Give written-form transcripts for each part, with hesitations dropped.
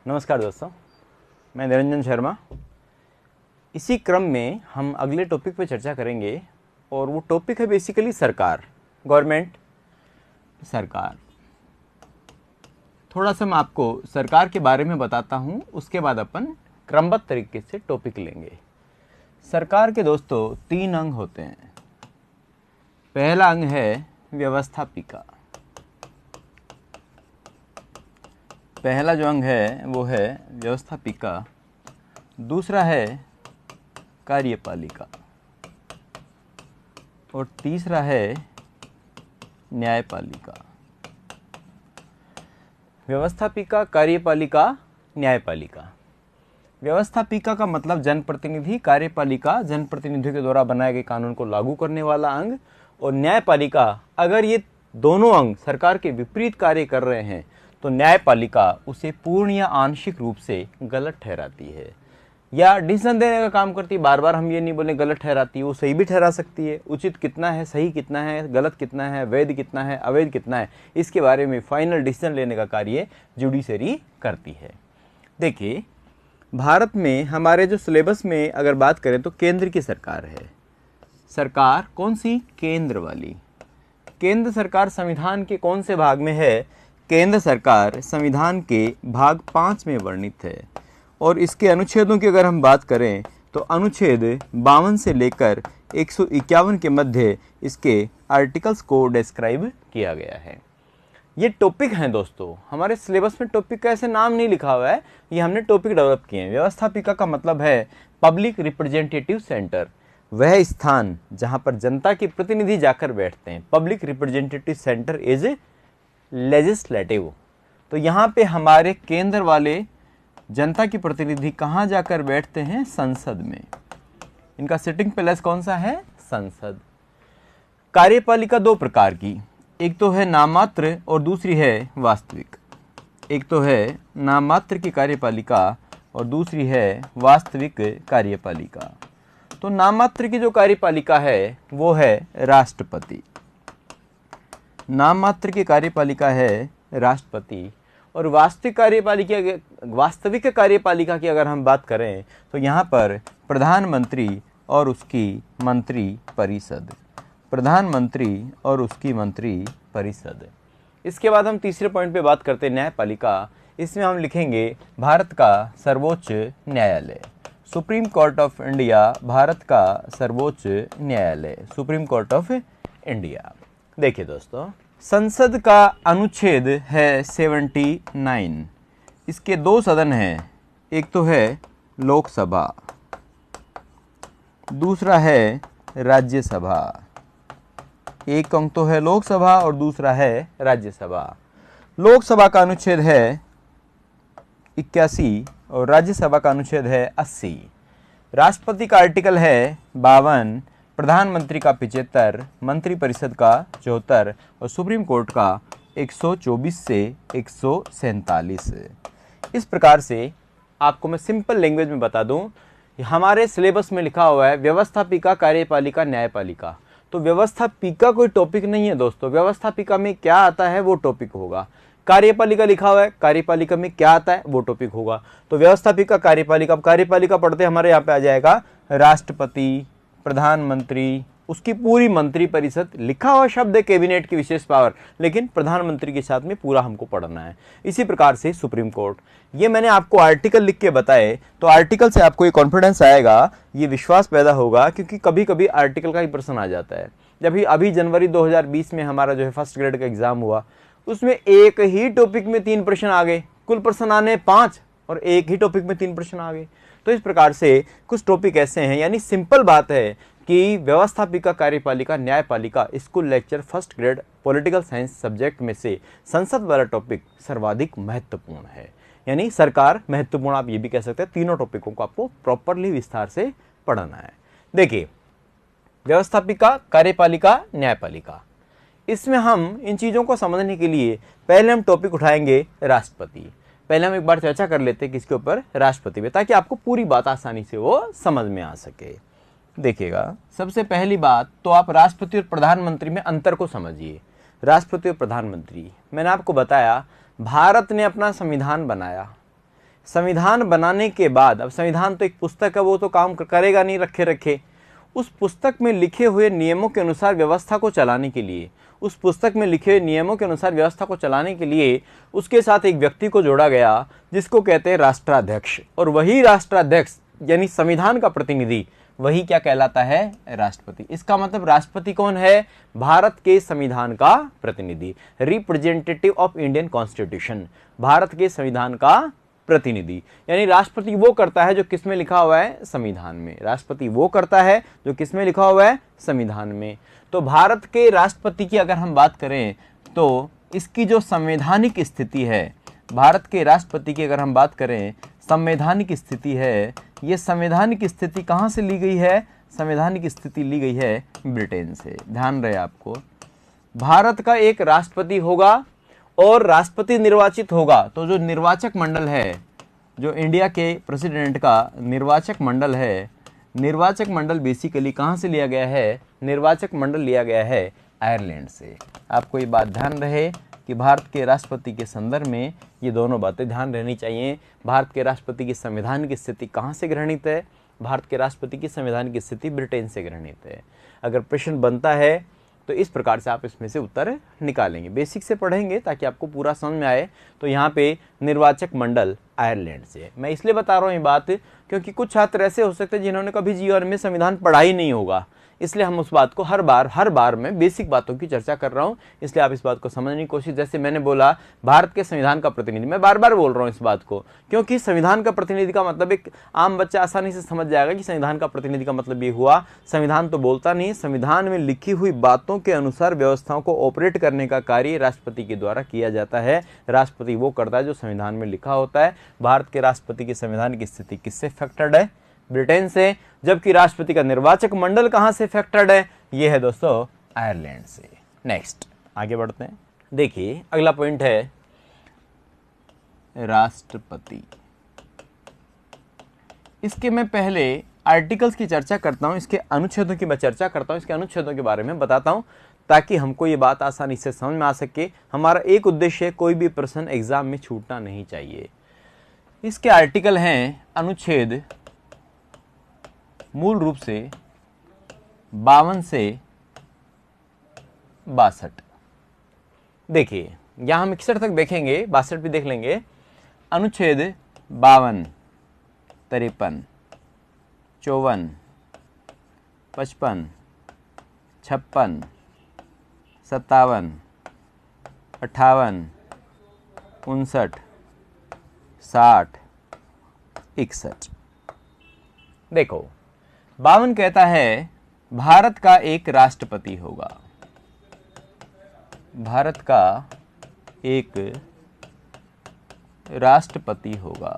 नमस्कार दोस्तों, मैं निरंजन शर्मा। इसी क्रम में हम अगले टॉपिक पे चर्चा करेंगे और वो टॉपिक है बेसिकली सरकार, गवर्नमेंट, सरकार। थोड़ा सा मैं आपको सरकार के बारे में बताता हूँ, उसके बाद अपन क्रमबद्ध तरीके से टॉपिक लेंगे। सरकार के दोस्तों 3 अंग होते हैं। पहला अंग है व्यवस्थापिका। पहला जो अंग है वो है व्यवस्थापिका। दूसरा है कार्यपालिका और तीसरा है न्यायपालिका। व्यवस्थापिका, कार्यपालिका, न्यायपालिका। व्यवस्थापिका का मतलब जनप्रतिनिधि, कार्यपालिका जनप्रतिनिधियों के द्वारा बनाए गए कानून को लागू करने वाला अंग, और न्यायपालिका अगर ये दोनों अंग सरकार के विपरीत कार्य कर रहे हैं तो न्यायपालिका उसे पूर्ण या आंशिक रूप से गलत ठहराती है या डिसीजन देने का काम करती है। बार बार हम ये नहीं बोले गलत ठहराती है, वो सही भी ठहरा सकती है। उचित कितना है, सही कितना है, गलत कितना है, वैध कितना है, अवैध कितना है, इसके बारे में फाइनल डिसीजन लेने का कार्य जुडिशरी करती है। देखिए, भारत में हमारे जो सिलेबस में अगर बात करें तो केंद्र की सरकार है। सरकार कौन सी? केंद्र वाली। केंद्र सरकार संविधान के कौन से भाग में है? केंद्र सरकार संविधान के भाग 5 में वर्णित है और इसके अनुच्छेदों की अगर हम बात करें तो अनुच्छेद 52 से लेकर 151 के मध्य इसके आर्टिकल्स को डिस्क्राइब किया गया है। ये टॉपिक हैं दोस्तों, हमारे सिलेबस में टॉपिक का ऐसे नाम नहीं लिखा हुआ है, ये हमने टॉपिक डेवलप किए हैं। व्यवस्थापिका का मतलब है पब्लिक रिप्रेजेंटेटिव सेंटर, वह स्थान जहां पर जनता के प्रतिनिधि जाकर बैठते हैं। Public representative centre is legislative. तो यहाँ पे हमारे केंद्र वाले जनता के प्रतिनिधि कहाँ जाकर बैठते हैं? संसद में। इनका सिटिंग पैलेस कौन सा है? संसद। कार्यपालिका 2 प्रकार की, एक तो है नाममात्र और दूसरी है वास्तविक। एक तो है नाममात्र की कार्यपालिका और दूसरी है वास्तविक कार्यपालिका। तो नाममात्र की जो कार्यपालिका है वो है राष्ट्रपति। नाममात्र की कार्यपालिका है राष्ट्रपति। और वास्तविक कार्यपालिका की अगर हम बात करें तो यहाँ पर प्रधानमंत्री और उसकी मंत्री परिषद। प्रधानमंत्री और उसकी मंत्री परिषद। इसके बाद हम तीसरे पॉइंट पे बात करते हैं न्यायपालिका। इसमें हम लिखेंगे भारत का सर्वोच्च न्यायालय, supreme court of India. Bharat का सर्वोच्च न्यायालय, सुप्रीम कोर्ट ऑफ इंडिया। देखिए दोस्तों, संसद का अनुच्छेद है 79। इसके 2 सदन हैं, एक तो है लोकसभा, दूसरा है राज्यसभा। एक अंग तो है लोकसभा और दूसरा है राज्यसभा। लोकसभा का अनुच्छेद है 81 और राज्यसभा का अनुच्छेद है 80। राष्ट्रपति का आर्टिकल है 52, प्रधानमंत्री का 75, मंत्रिपरिषद का 74 और सुप्रीम कोर्ट का 124 से 147। इस प्रकार से आपको मैं सिंपल लैंग्वेज में बता दूं, हमारे सिलेबस में लिखा हुआ है व्यवस्थापिका, कार्यपालिका, न्यायपालिका। तो व्यवस्थापिका कोई टॉपिक नहीं है दोस्तों, व्यवस्थापिका में क्या आता है वो टॉपिक होगा। कार्यपालिका लिखा हुआ है, कार्यपालिका में क्या आता है वो टॉपिक होगा। तो व्यवस्थापिका, कार्यपालिका, कार्यपालिका पढ़ते हमारे यहाँ पे आ जाएगा राष्ट्रपति, प्रधानमंत्री, उसकी पूरी मंत्री परिषद। लिखा हुआ शब्द है कैबिनेट की विशेष पावर, लेकिन प्रधानमंत्री के साथ में पूरा हमको पढ़ना है। इसी प्रकार से सुप्रीम कोर्ट। ये मैंने आपको आर्टिकल लिख के बताए, तो आर्टिकल से आपको ये कॉन्फिडेंस आएगा, ये विश्वास पैदा होगा, क्योंकि कभी कभी आर्टिकल का ही प्रश्न आ जाता है। जब अभी जनवरी 2020 में हमारा जो है फर्स्ट ग्रेड का एग्जाम हुआ, उसमें एक ही टॉपिक में 3 प्रश्न आ गए। कुल प्रश्न आने 5 और एक ही टॉपिक में 3 प्रश्न आ गए। तो इस प्रकार से कुछ टॉपिक ऐसे हैं, यानी सिंपल बात है कि व्यवस्थापिका, कार्यपालिका, न्यायपालिका school lecture first grade political science subject में से संसद वाला टॉपिक सर्वाधिक महत्वपूर्ण है। यानी सरकार महत्वपूर्ण, आप ये भी कह सकते हैं। तीनों टॉपिकों को आपको प्रॉपरली विस्तार से पढ़ना है। देखिए, व्यवस्थापिका, कार्यपालिका, न्यायपालिका, इसमें हम इन चीज़ों को समझने के लिए पहले हम टॉपिक उठाएंगे राष्ट्रपति। पहले हम एक बार चर्चा कर लेते हैं किसके ऊपर? राष्ट्रपति पे, ताकि आपको पूरी बात आसानी से वो समझ में आ सके। देखिएगा, सबसे पहली बात तो आप राष्ट्रपति और प्रधानमंत्री में अंतर को समझिए। राष्ट्रपति और प्रधानमंत्री, मैंने आपको बताया भारत ने अपना संविधान बनाया। संविधान बनाने के बाद, अब संविधान तो एक पुस्तक है, वो तो काम करेगा नहीं रखे रखे, उस पुस्तक में लिखे हुए नियमों के अनुसार व्यवस्था को चलाने के लिए, उस पुस्तक में लिखे हुए नियमों के अनुसार व्यवस्था को चलाने के लिए उसके साथ एक व्यक्ति को जोड़ा गया जिसको कहते हैं राष्ट्राध्यक्ष। और वही राष्ट्राध्यक्ष यानी संविधान का प्रतिनिधि, वही क्या कहलाता है? राष्ट्रपति। इसका मतलब राष्ट्रपति कौन है? भारत के संविधान का प्रतिनिधि, representative of Indian constitution, Bharat के संविधान का प्रतिनिधि। यानी राष्ट्रपति वो करता है जो किसमें लिखा हुआ है? संविधान में। राष्ट्रपति वो करता है जो किसमें लिखा हुआ है? संविधान में। तो भारत के राष्ट्रपति की अगर हम बात करें तो इसकी जो संवैधानिक स्थिति है, भारत के राष्ट्रपति की अगर हम बात करें संवैधानिक स्थिति है, ये संवैधानिक स्थिति कहाँ से ली गई है? संवैधानिक स्थिति ली गई है ब्रिटेन से। ध्यान रहे आपको, भारत का एक राष्ट्रपति होगा और राष्ट्रपति निर्वाचित होगा, तो जो निर्वाचक मंडल है, जो इंडिया के प्रेसिडेंट का निर्वाचक मंडल है, निर्वाचक मंडल बेसिकली कहाँ से लिया गया है? निर्वाचक मंडल लिया गया है आयरलैंड से। आपको ये बात ध्यान रहे कि भारत के राष्ट्रपति के संदर्भ में ये दोनों बातें ध्यान रहनी चाहिए। भारत के राष्ट्रपति की संविधान की स्थिति कहाँ से ग्रहणित है? भारत के राष्ट्रपति की संविधान की स्थिति ब्रिटेन से ग्रहणित है। अगर प्रश्न बनता है तो इस प्रकार से आप इसमें से उत्तर निकालेंगे। बेसिक से पढ़ेंगे ताकि आपको पूरा समझ में आए। तो यहाँ पे निर्वाचक मंडल आयरलैंड से। मैं इसलिए बता रहा हूँ ये बात क्योंकि कुछ छात्र ऐसे हो सकते हैं जिन्होंने कभी जीवन में संविधान पढ़ा ही नहीं होगा, इसलिए हम उस बात को हर बार मैं बेसिक बातों की चर्चा कर रहा हूं, इसलिए आप इस बात को समझने की कोशिश। जैसे मैंने बोला भारत के संविधान का प्रतिनिधि, मैं बार बार बोल रहा हूं इस बात को क्योंकि संविधान का प्रतिनिधि का मतलब एक आम बच्चा आसानी से समझ जाएगा कि संविधान का प्रतिनिधि का मतलब ये हुआ, संविधान तो बोलता नहीं, संविधान में लिखी हुई बातों के अनुसार व्यवस्थाओं को ऑपरेट करने का कार्य राष्ट्रपति के द्वारा किया जाता है। राष्ट्रपति वो करता है जो संविधान में लिखा होता है। भारत के राष्ट्रपति की संविधान की स्थिति किससे फैक्टर्ड है? ब्रिटेन से। जबकि राष्ट्रपति का निर्वाचक मंडल कहां से फैक्टर्ड है? ये है दोस्तों आयरलैंड से। नेक्स्ट आगे बढ़ते हैं। देखिए अगला पॉइंट है राष्ट्रपति। इसके मैं पहले आर्टिकल्स की चर्चा करता हूं, इसके अनुच्छेदों की मैं चर्चा करता हूं, इसके अनुच्छेदों के बारे में बताता हूं ताकि हमको ये बात आसानी से समझ में आ सके। हमारा एक उद्देश्य, कोई भी प्रश्न एग्जाम में छूटना नहीं चाहिए। इसके आर्टिकल हैं अनुच्छेद मूल रूप से 52 से 62। देखिए यहां हम 61 तक देखेंगे, 62 भी देख लेंगे। अनुच्छेद 52, 53, 54, 55, 56, 57, 58, 59, 60, 61। देखो 52 कहता है भारत का एक राष्ट्रपति होगा, भारत का एक राष्ट्रपति होगा।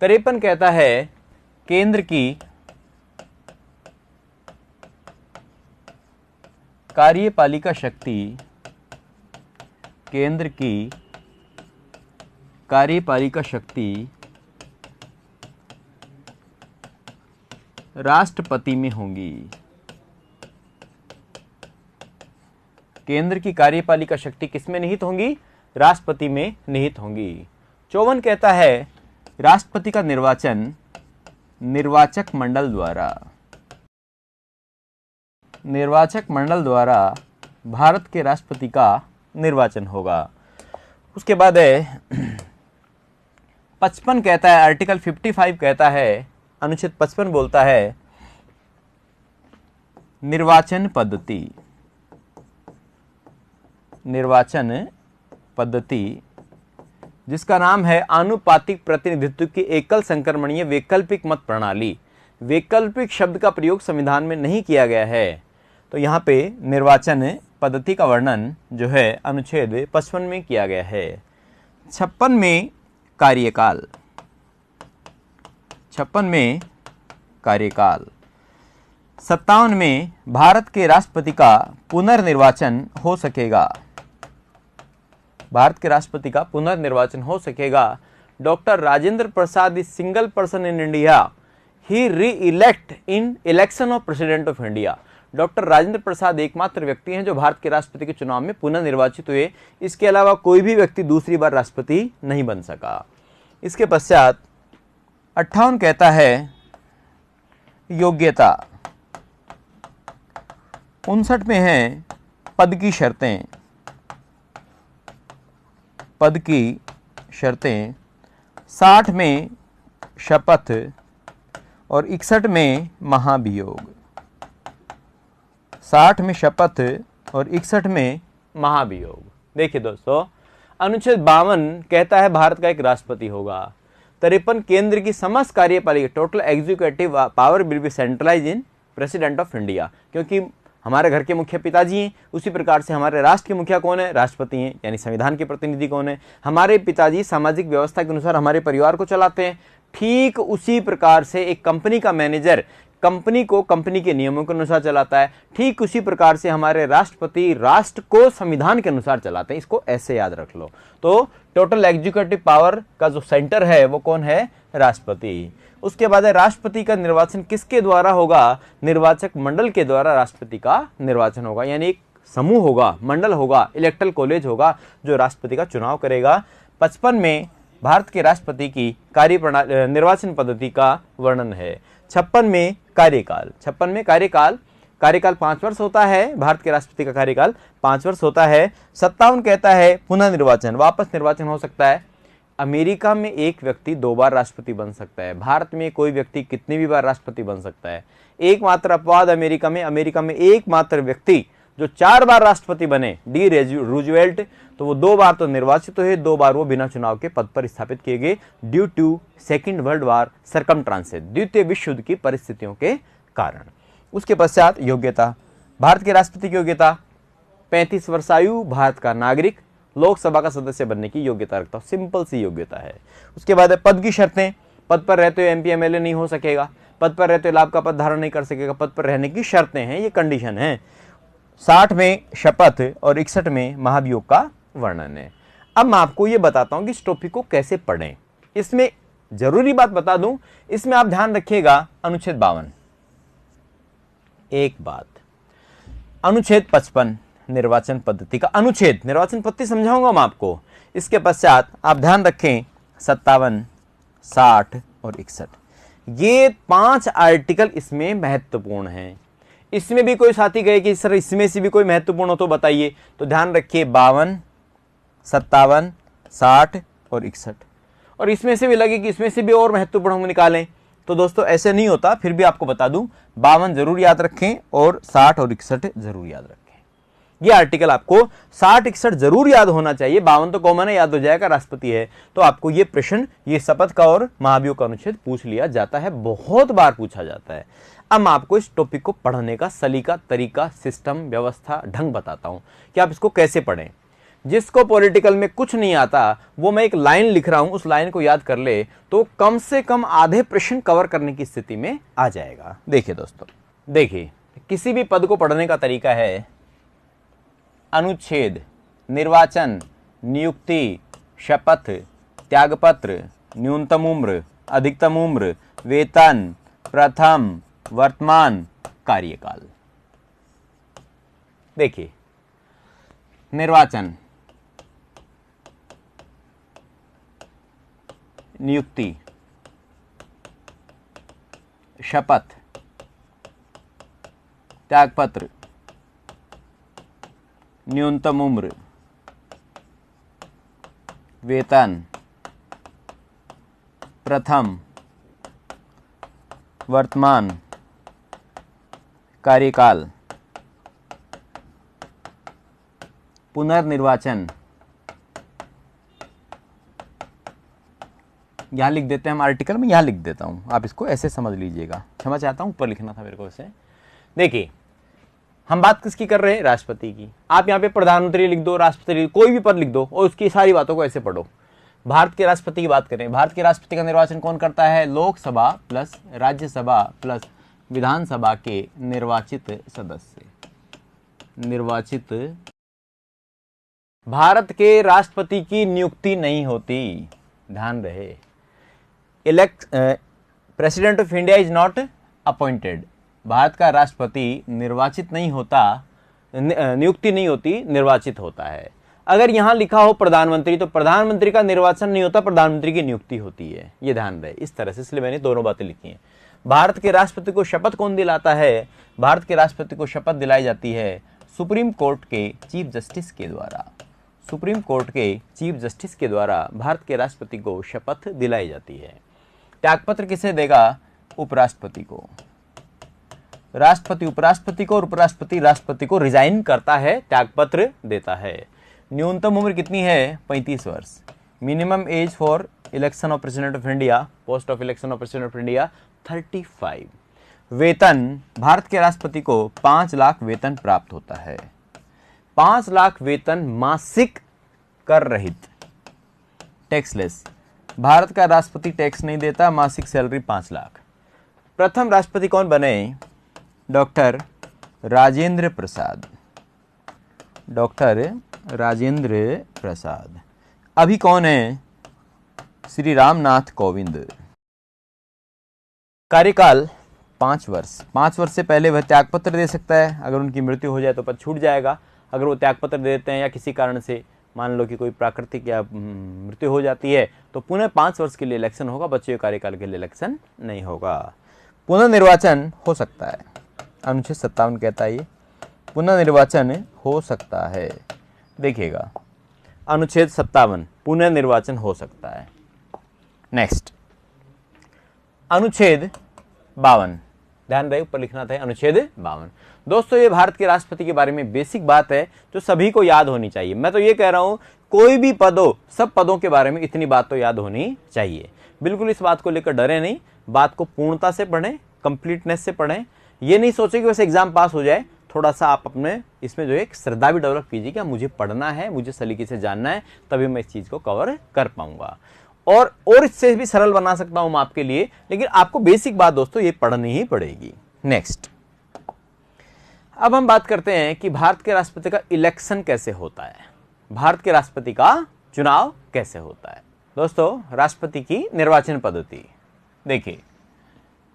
53 कहता है केंद्र की कार्यपालिका शक्ति, केंद्र की कार्यपालिका शक्ति राष्ट्रपति में होंगी। केंद्र की कार्यपालिका शक्ति किसमें निहित होंगी? राष्ट्रपति में निहित होंगी। 54 कहता है राष्ट्रपति का निर्वाचन निर्वाचक मंडल द्वारा, निर्वाचक मंडल द्वारा भारत के राष्ट्रपति का निर्वाचन होगा। उसके बाद है 55 कहता है, आर्टिकल 55 कहता है, अनुच्छेद 55 बोलता है निर्वाचन पद्धति, निर्वाचन पद्धति जिसका नाम है आनुपातिक प्रतिनिधित्व की एकल संक्रमणीय वैकल्पिक मत प्रणाली। वैकल्पिक शब्द का प्रयोग संविधान में नहीं किया गया है, तो यहाँ पे निर्वाचन पद्धति का वर्णन जो है अनुच्छेद 55 में किया गया है। 56 में कार्यकाल, 56 में कार्यकाल। 57 में भारत के राष्ट्रपति का पुनर्निर्वाचन हो सकेगा, भारत के राष्ट्रपति का पुनर्निर्वाचन हो सकेगा। Doctor Rajendra Prasad is single person in India, he reelect in election of president of India. Doctor Rajendra Prasad एकमात्र व्यक्ति हैं जो भारत के राष्ट्रपति के चुनाव में पुनः निर्वाचित हुए। इसके अलावा कोई भी व्यक्ति दूसरी बार राष्ट्रपति नहीं बन सका। इसके पश्चात 58 कहता है योग्यता। 59 में है पद की शर्तें। पद की शर्तें। 60 में शपथ और 61 में महाभियोग। 60 में शपथ और 61 में महाभियोग। देखिए दोस्तों, अनुच्छेद 52 कहता है भारत का एक राष्ट्रपति होगा। 53 केंद्र की समस्त कार्यपालिका total executive power will be centralize in president of India. क्योंकि हमारे घर के मुखिया पिताजी हैं, उसी प्रकार से हमारे राष्ट्र के मुखिया कौन है? राष्ट्रपति हैं, यानी संविधान के प्रतिनिधि कौन है? हमारे पिताजी सामाजिक व्यवस्था के अनुसार हमारे परिवार को चलाते हैं। ठीक उसी प्रकार से एक कंपनी का मैनेजर कंपनी को कंपनी के नियमों के अनुसार चलाता है। ठीक उसी प्रकार से हमारे राष्ट्रपति राष्ट्र को संविधान के अनुसार चलाते हैं। इसको ऐसे याद रख लो। तो टोटल एग्जीक्यूटिव पावर का जो सेंटर है वो कौन है? राष्ट्रपति। उसके बाद है राष्ट्रपति का निर्वाचन किसके द्वारा होगा? निर्वाचक मंडल के द्वारा राष्ट्रपति का निर्वाचन होगा। यानी एक समूह होगा, मंडल होगा, इलेक्टोरल कॉलेज होगा जो राष्ट्रपति का चुनाव करेगा। 55 में भारत के राष्ट्रपति की कार्यप्रणाली निर्वाचन पद्धति का वर्णन है। 56 में कार्यकाल। 56 में कार्यकाल 5 वर्ष होता है। भारत के राष्ट्रपति का कार्यकाल 5 वर्ष होता है। 57 कहता है पुनः निर्वाचन, वापस निर्वाचन हो सकता है। अमेरिका में एक व्यक्ति 2 बार राष्ट्रपति बन सकता है। भारत में कोई व्यक्ति कितनी भी बार राष्ट्रपति बन सकता है। एकमात्र अपवाद अमेरिका में एकमात्र व्यक्ति जो 4 बार राष्ट्रपति बने, डी रूजवेल्ट, तो वो 2 बार तो निर्वाचित हुए, 2 बार वो बिना चुनाव के पद पर स्थापित किए गए due to Second World War circumstances, द्वितीय विश्व युद्ध की परिस्थितियों के कारण। उसके पश्चात योग्यता। भारत के राष्ट्रपति की योग्यता 35 वर्ष आयु, भारत का नागरिक, लोकसभा का सदस्य बनने की योग्यता रखता हूं। सिंपल सी योग्यता है। उसके बाद है पद की शर्तें। पद पर रहते हुए एमपी एमएलए नहीं हो सकेगा, पद पर रहते हुए लाभ का पद धारण नहीं कर सकेगा। पद पर रहने की शर्तें हैं, ये कंडीशन है। 60 में शपथ और 61 में महाभियोग का वर्णन है। अब मैं आपको ये बताता हूं कि इस टॉपिक को कैसे पढ़ें। इसमें जरूरी बात बता दूं, इसमें आप ध्यान रखिएगा अनुच्छेद 52। एक बात, अनुच्छेद 55 निर्वाचन पद्धति का अनुच्छेद, निर्वाचन पद्धति समझाऊंगा मैं आपको। इसके पश्चात आप ध्यान रखें 57, 60 और 61, ये 5 आर्टिकल इसमें महत्वपूर्ण हैं। इसमें भी कोई साथी कहे कि सर इसमें से भी कोई महत्वपूर्ण हो तो बताइए, तो ध्यान रखिए 52, 57, 60 और 61। और इसमें से भी लगे कि इसमें से भी और महत्वपूर्ण हम निकालें, तो दोस्तों ऐसे नहीं होता। फिर भी आपको बता दूं, 52 जरूर याद रखें और 60 और 61 जरूर याद रखें। ये आर्टिकल आपको 60, 61 जरूर याद होना चाहिए। 52 तो कॉमन है, याद हो जाएगा, राष्ट्रपति है। तो आपको ये प्रश्न, ये शपथ का और महाभियोग का अनुच्छेद पूछ लिया जाता है, बहुत बार पूछा जाता है। अब मैं आपको इस टॉपिक को पढ़ने का सलीका, तरीका, सिस्टम, व्यवस्था, ढंग बताता हूं कि आप इसको कैसे पढ़ें। जिसको पॉलिटिकल में कुछ नहीं आता, वो मैं एक लाइन लिख रहा हूं, उस लाइन को याद कर ले तो कम से कम आधे प्रश्न कवर करने की स्थिति में आ जाएगा। देखिए दोस्तों, देखिए किसी भी पद को पढ़ने का तरीका है अनुच्छेद, निर्वाचन, नियुक्ति, शपथ, त्यागपत्र, न्यूनतम उम्र, अधिकतम उम्र, वेतन, प्रथम, वर्तमान, कार्यकाल। देखिए निर्वाचन, नियुक्ति, शपथ, त्यागपत्र, न्यूनतम उम्र, वेतन, प्रथम, वर्तमान, कार्यकाल, पुनर्निर्वाचन। यहां लिख देते हैं हम, आर्टिकल में यहां लिख देता हूं, आप इसको ऐसे समझ लीजिएगा। क्षमा चाहता हूं, ऊपर लिखना था मेरे को इसे। देखिए हम बात किसकी कर रहे हैं? राष्ट्रपति की। आप यहाँ पे प्रधानमंत्री लिख दो, राष्ट्रपति, कोई भी पद लिख दो और उसकी सारी बातों को ऐसे पढ़ो। भारत के राष्ट्रपति की बात करें, भारत के राष्ट्रपति का निर्वाचन कौन करता है? लोकसभा प्लस राज्यसभा प्लस विधानसभा के निर्वाचित सदस्य। निर्वाचित। भारत के राष्ट्रपति की नियुक्ति नहीं होती, ध्यान रहे। President of India is not appointed. Bharat का राष्ट्रपति निर्वाचित नहीं होता, नियुक्ति नहीं होती, निर्वाचित होता है। अगर यहां लिखा हो प्रधानमंत्री तो प्रधानमंत्री का निर्वाचन नहीं होता, प्रधानमंत्री की नियुक्ति होती है। ये ध्यान रहे इस तरह से, इसलिए मैंने दोनों बातें लिखी हैं। भारत के राष्ट्रपति को शपथ कौन दिलाता है? भारत के राष्ट्रपति को शपथ दिलाई जाती है सुप्रीम कोर्ट के चीफ जस्टिस के द्वारा। सुप्रीम कोर्ट के चीफ जस्टिस के द्वारा भारत के राष्ट्रपति को शपथ दिलाई जाती है। त्यागपत्र किसे देगा? उपराष्ट्रपति को। राष्ट्रपति उपराष्ट्रपति को और उपराष्ट्रपति राष्ट्रपति को रिजाइन करता है, त्यागपत्र देता है। न्यूनतम उम्र कितनी है? 35 वर्ष। Minimum age for election of president of India, post of election of president of India 35। वेतन, भारत के राष्ट्रपति को 5 लाख वेतन प्राप्त होता है। 5 लाख वेतन मासिक, कर रहित, टैक्सलेस। भारत का राष्ट्रपति टैक्स नहीं देता, मासिक सैलरी 5 लाख। प्रथम राष्ट्रपति कौन बने? डॉक्टर राजेंद्र प्रसाद। डॉक्टर राजेंद्र प्रसाद। अभी कौन है? श्री रामनाथ कोविंद। कार्यकाल 5 वर्ष। 5 वर्ष से पहले वह त्यागपत्र दे सकता है। अगर उनकी मृत्यु हो जाए तो पद छूट जाएगा। अगर वो त्यागपत्र दे देते हैं या किसी कारण से मान लो कि कोई प्राकृतिक या मृत्यु हो जाती है तो पुनः 5 वर्ष के लिए इलेक्शन होगा, बचे हुए कार्यकाल के लिए इलेक्शन नहीं होगा। पुनर्निर्वाचन हो सकता है, अनुच्छेद 57 कहता है ये पुनर्निर्वाचन हो सकता है। देखिएगा अनुच्छेद 57, पुनर्निर्वाचन हो सकता है। नेक्स्ट अनुच्छेद 52, ध्यान रहे ऊपर लिखना था अनुच्छेद 52। दोस्तों ये भारत के राष्ट्रपति के बारे में बेसिक बात है जो सभी को याद होनी चाहिए। मैं तो ये कह रहा हूं कोई भी पद हो, सब पदों के बारे में इतनी बात तो याद होनी चाहिए। बिल्कुल इस बात को लेकर डरे नहीं, बात को पूर्णता से पढ़ें, कंप्लीटनेस से पढ़ें। ये नहीं सोचे कि बस एग्जाम पास हो जाए, थोड़ा सा आप अपने इसमें जो एक श्रद्धा भी डेवलप कीजिए कि मुझे पढ़ना है, मुझे सलीके से जानना है, तभी मैं इस चीज को कवर कर पाऊंगा। और इससे भी सरल बना सकता हूं मैं आपके लिए, लेकिन आपको बेसिक बात दोस्तों ये पढ़नी ही पड़ेगी। नेक्स्ट, अब हम बात करते हैं कि भारत के राष्ट्रपति का इलेक्शन कैसे होता है, भारत के राष्ट्रपति का चुनाव कैसे होता है। दोस्तों राष्ट्रपति की निर्वाचन पद्धति देखिए,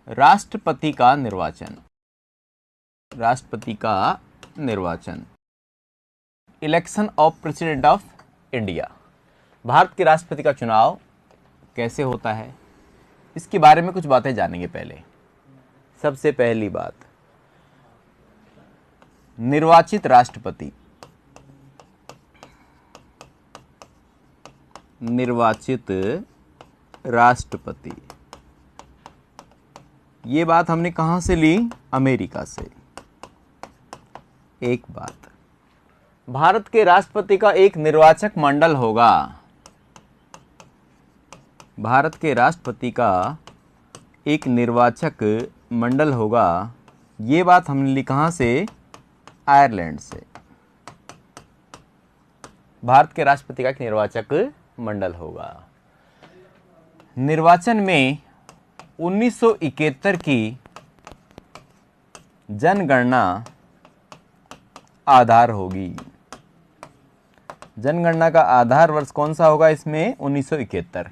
राष्ट्रपति का निर्वाचन, राष्ट्रपति का निर्वाचन, election of president of India, Bharat के राष्ट्रपति का चुनाव कैसे होता है, इसके बारे में कुछ बातें जानेंगे। पहले सबसे पहली बात, निर्वाचित राष्ट्रपति, निर्वाचित राष्ट्रपति, ये बात हमने कहां से ली? अमेरिका से। एक बात, भारत के राष्ट्रपति का एक निर्वाचक मंडल होगा, भारत के राष्ट्रपति का एक निर्वाचक मंडल होगा। ये बात हमने ली कहां से? आयरलैंड से। भारत के राष्ट्रपति का एक निर्वाचक मंडल होगा। निर्वाचन में 1971 की जनगणना आधार होगी। जनगणना का आधार वर्ष कौन सा होगा इसमें? 1971,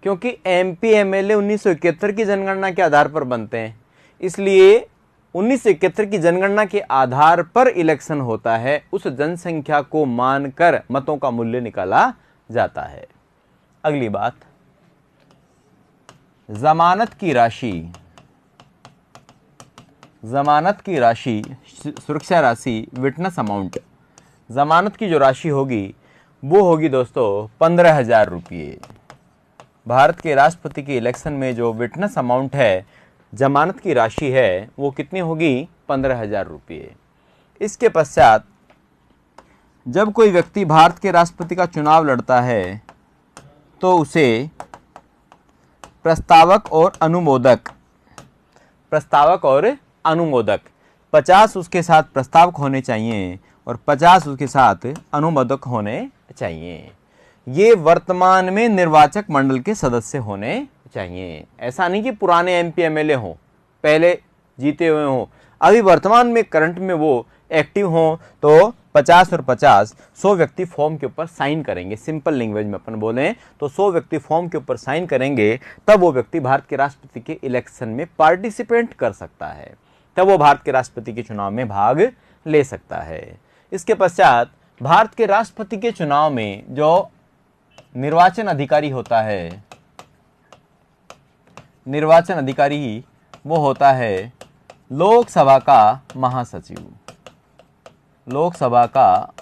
क्योंकि एमपी एमएलए 1971 की जनगणना के आधार पर बनते हैं, इसलिए 1971 की जनगणना के आधार पर इलेक्शन होता है। उस जनसंख्या को मानकर मतों का मूल्य निकाला जाता है। अगली बात, जमानत की राशि, जमानत की राशि, सुरक्षा राशि, विटनेस अमाउंट, जमानत की जो राशि होगी वो होगी दोस्तों 15,000 रुपये। भारत के राष्ट्रपति के इलेक्शन में जो विटनेस अमाउंट है, जमानत की राशि है, वो कितनी होगी? 15,000 रुपये। इसके पश्चात जब कोई व्यक्ति भारत के राष्ट्रपति का चुनाव लड़ता है तो उसे प्रस्तावक और अनुमोदक, प्रस्तावक और अनुमोदक 50 उसके साथ प्रस्तावक होने चाहिए और 50 उसके साथ अनुमोदक होने चाहिए। ये वर्तमान में निर्वाचक मंडल के सदस्य होने चाहिए। ऐसा नहीं कि पुराने एमपी एमएलए हों, पहले जीते हुए हों, अभी वर्तमान में करंट में वो एक्टिव हों, तो 50 और 50 100 व्यक्ति फॉर्म के ऊपर साइन करेंगे। सिंपल लैंग्वेज में अपन बोलें तो 100 व्यक्ति फॉर्म के ऊपर साइन करेंगे, तब वो व्यक्ति भारत के राष्ट्रपति के इलेक्शन में पार्टिसिपेट कर सकता है। तब वो भारत के राष्ट्रपति के चुनाव में भाग ले सकता है। इसके पश्चात भारत के राष्ट्रपति के चुनाव में जो निर्वाचन अधिकारी होता है, निर्वाचन अधिकारी वो होता है लोकसभा का महासचिव। लोकसभा का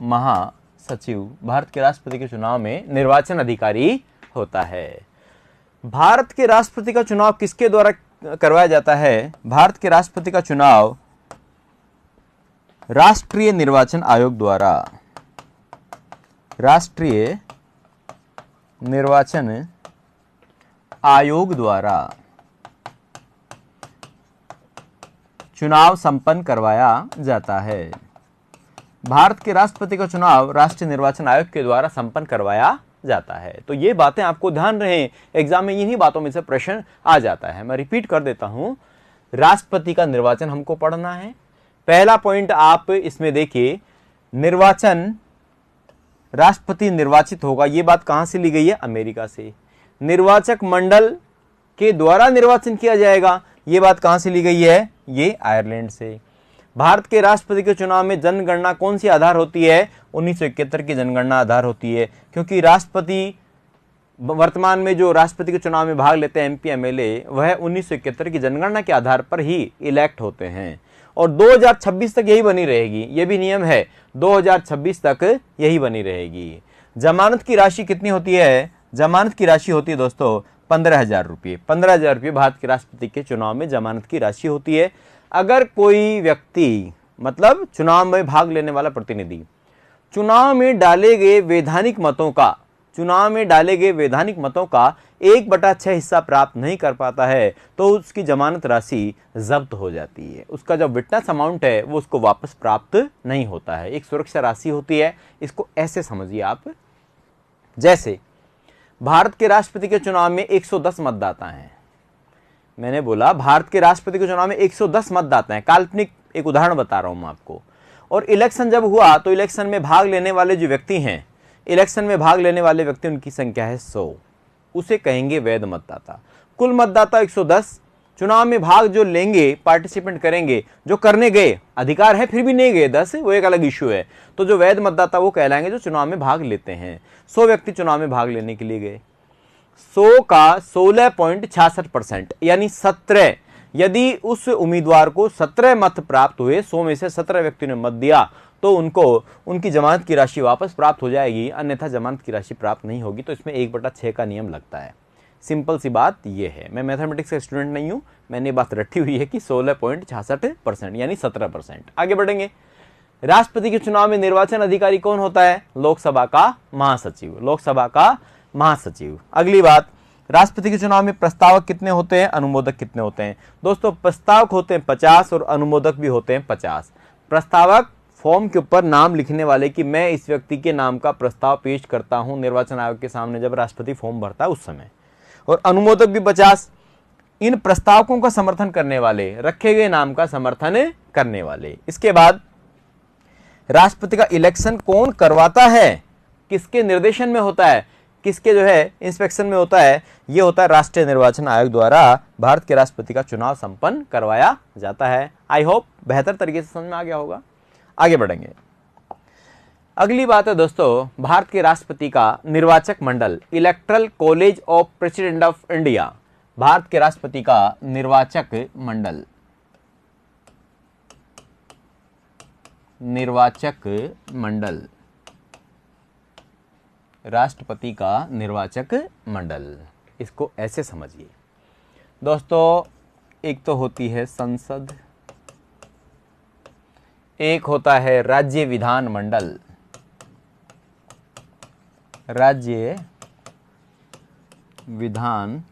महासचिव भारत के राष्ट्रपति के चुनाव में निर्वाचन अधिकारी होता है। भारत के राष्ट्रपति का चुनाव किसके द्वारा करवाया जाता है? भारत के राष्ट्रपति का चुनाव राष्ट्रीय निर्वाचन आयोग द्वारा, राष्ट्रीय निर्वाचन आयोग द्वारा चुनाव संपन्न करवाया जाता है। भारत के राष्ट्रपति का चुनाव राष्ट्रीय निर्वाचन आयोग के द्वारा संपन्न करवाया जाता है। तो ये बातें आपको ध्यान रहे, एग्जाम में इन्हीं बातों में से प्रश्न आ जाता है। मैं रिपीट कर देता हूं, राष्ट्रपति का निर्वाचन हमको पढ़ना है। पहला पॉइंट आप इसमें देखिए, निर्वाचन, राष्ट्रपति निर्वाचित होगा, ये बात कहां से ली गई है? अमेरिका से। निर्वाचक मंडल के द्वारा निर्वाचन किया जाएगा, ये बात कहां से ली गई है? ये आयरलैंड से। भारत के राष्ट्रपति के चुनाव में जनगणना कौन सी आधार होती है? 1971 की जनगणना आधार होती है, क्योंकि राष्ट्रपति वर्तमान में जो राष्ट्रपति के चुनाव में भाग लेते हैं एमपी एमएलए, वह 1971 की जनगणना के आधार पर ही इलेक्ट होते हैं। और 2026 तक यही बनी रहेगी, ये भी नियम है, 2026 तक यही बनी रहेगी। जमानत की राशि कितनी होती है? जमानत की राशि होती है दोस्तों 15,000 रुपये। 15,000 रुपये भारत के राष्ट्रपति के चुनाव में जमानत की राशि होती है। अगर कोई व्यक्ति, मतलब चुनाव में भाग लेने वाला प्रतिनिधि, चुनाव में डाले गए वैधानिक मतों का, चुनाव में डाले गए वैधानिक मतों का 1/6 हिस्सा प्राप्त नहीं कर पाता है, तो उसकी जमानत राशि जब्त हो जाती है। उसका जो विटनेस अमाउंट है वो उसको वापस प्राप्त नहीं होता है, एक सुरक्षा राशि होती है। इसको ऐसे समझिए आप, जैसे भारत के राष्ट्रपति के चुनाव में 110 मतदाता हैं। मैंने बोला भारत के राष्ट्रपति के चुनाव में 110 मतदाता हैं, काल्पनिक एक उदाहरण बता रहा हूं मैं आपको। और इलेक्शन जब हुआ तो इलेक्शन में भाग लेने वाले जो व्यक्ति हैं, इलेक्शन में भाग लेने वाले व्यक्ति, उनकी संख्या है 100, उसे कहेंगे वैध मतदाता। कुल मतदाता 110, चुनाव में भाग जो लेंगे, पार्टिसिपेंट करेंगे, जो करने गए, अधिकार है फिर भी नहीं गए 10, वो एक अलग इश्यू है, तो जो वैध मतदाता वो कहलाएंगे जो चुनाव में भाग लेते हैं। 100 व्यक्ति चुनाव में भाग लेने के लिए गए, 100 का 16.66% यानी 17, यदि उस उम्मीदवार को 17 मत प्राप्त हुए, 100 में से 17 व्यक्ति ने मत दिया, तो उनको उनकी जमानत की राशि वापस प्राप्त हो जाएगी, अन्यथा जमानत की राशि प्राप्त नहीं होगी। तो इसमें 1/6 का नियम लगता है। सिंपल सी बात ये है। मैं मैथमेटिक्स का स्टूडेंट नहीं हूं, मैंने बात रटी हुई है कि 16.66% यानी 17%। आगे बढ़ेंगे। राष्ट्रपति के चुनाव में निर्वाचन अधिकारी कौन होता है? लोकसभा का महासचिव, लोकसभा का महासचिव। अगली बात, राष्ट्रपति के चुनाव में प्रस्तावक कितने होते हैं, अनुमोदक कितने होते हैं? दोस्तों प्रस्तावक होते हैं 50 और अनुमोदक भी होते हैं 50। प्रस्तावक फॉर्म के ऊपर नाम लिखने वाले कि मैं इस व्यक्ति के नाम का प्रस्ताव पेश करता हूं निर्वाचन आयोग के सामने, जब राष्ट्रपति फॉर्म भरता है उस समय। और अनुमोदक भी 50, इन प्रस्तावकों का समर्थन करने वाले, रखे गए नाम का समर्थन करने वाले। इसके बाद राष्ट्रपति का इलेक्शन कौन करवाता है, किसके निर्देशन में होता है, किसके जो है इंस्पेक्शन में होता है? ये होता है राष्ट्रीय निर्वाचन आयोग द्वारा भारत के राष्ट्रपति का चुनाव संपन्न करवाया जाता है। आई होप बेहतर तरीके से समझ में आ गया होगा। आगे बढ़ेंगे। अगली बात है दोस्तों, भारत के राष्ट्रपति का निर्वाचक मंडल, electoral college of president of India. Bharat के राष्ट्रपति का निर्वाचक मंडल, निर्वाचक मंडल, राष्ट्रपति का निर्वाचक मंडल, इसको ऐसे समझिए दोस्तों। एक तो होती है संसद, एक होता है राज्य विधान मंडल, राज्य विधान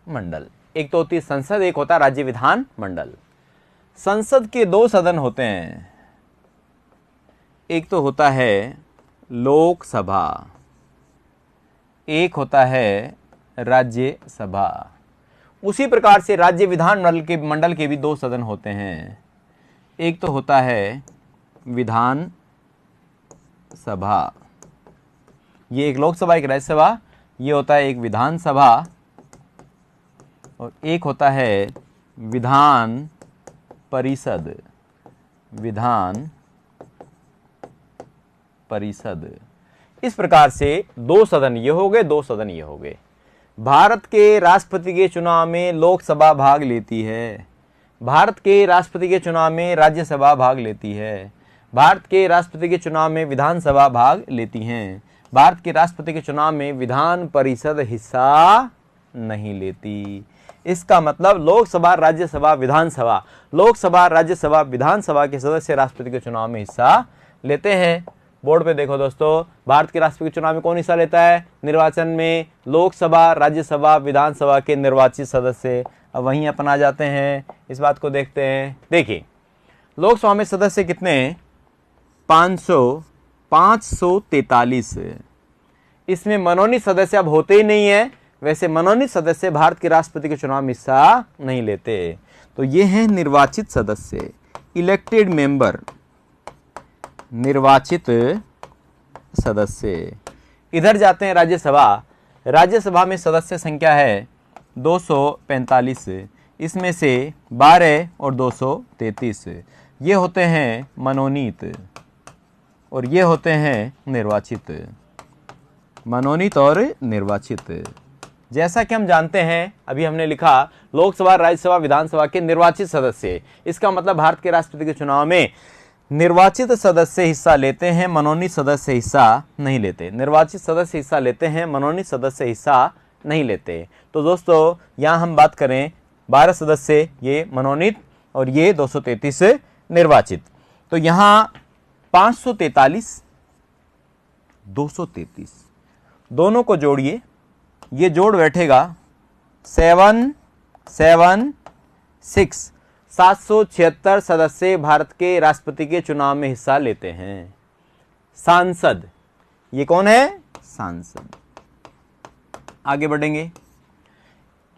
मंडल। एक तो होती है संसद, एक होता है राज्य विधान मंडल। संसद के 2 सदन होते हैं, एक तो होता है लोकसभा, एक होता है राज्यसभा। उसी प्रकार से राज्य विधान मंडल के भी 2 सदन होते हैं, एक तो होता है विधान सभा, ये एक लोकसभा एक राज्यसभा, ये होता है एक विधानसभा, और एक होता है विधान परिषद, विधान परिषद। इस प्रकार से दो सदन ये हो गए, दो सदन ये हो गए। भारत के राष्ट्रपति के चुनाव में लोकसभा भाग लेती है, भारत के राष्ट्रपति के चुनाव में राज्यसभा भाग लेती है, भारत के राष्ट्रपति के चुनाव में विधानसभा भाग लेती हैं, भारत के राष्ट्रपति के चुनाव में विधान परिषद हिस्सा नहीं लेती। इसका मतलब लोकसभा, राज्यसभा, विधानसभा, लोकसभा, राज्यसभा, विधानसभा के सदस्य राष्ट्रपति के चुनाव में हिस्सा लेते हैं। बोर्ड पे देखो दोस्तों, भारत के राष्ट्रपति के चुनाव में कौन हिस्सा लेता है? निर्वाचन में लोकसभा, राज्यसभा, विधानसभा के निर्वाचित सदस्य। अब वहीं अपन आ जाते हैं, इस बात को देखते हैं। देखिए, लोकसभा में सदस्य कितने हैं? 543। इसमें मनोनीत सदस्य अब होते ही नहीं है। वैसे मनोनीत सदस्य भारत के राष्ट्रपति के चुनाव में हिस्सा नहीं लेते। तो ये हैं निर्वाचित सदस्य, इलेक्टेड मेंबर, निर्वाचित सदस्य। इधर जाते हैं राज्यसभा। राज्यसभा में सदस्य संख्या है 245। इसमें से 12 और 233 ये होते हैं मनोनीत और ये होते हैं निर्वाचित, मनोनीत और निर्वाचित। जैसा कि हम जानते हैं, अभी हमने लिखा लोकसभा, राज्यसभा, विधानसभा के निर्वाचित सदस्य। इसका मतलब भारत के राष्ट्रपति के चुनाव में निर्वाचित सदस्य हिस्सा लेते हैं, मनोनीत सदस्य हिस्सा नहीं लेते। निर्वाचित सदस्य हिस्सा लेते हैं, मनोनीत सदस्य हिस्सा नहीं लेते। तो दोस्तों, यहाँ हम बात करें 12 सदस्य ये मनोनीत और ये 233 निर्वाचित। तो यहाँ 543, 233 दोनों को जोड़िए, ये जोड़ बैठेगा 776। 776 सदस्य भारत के राष्ट्रपति के चुनाव में हिस्सा लेते हैं। सांसद, ये कौन है? सांसद। आगे बढ़ेंगे।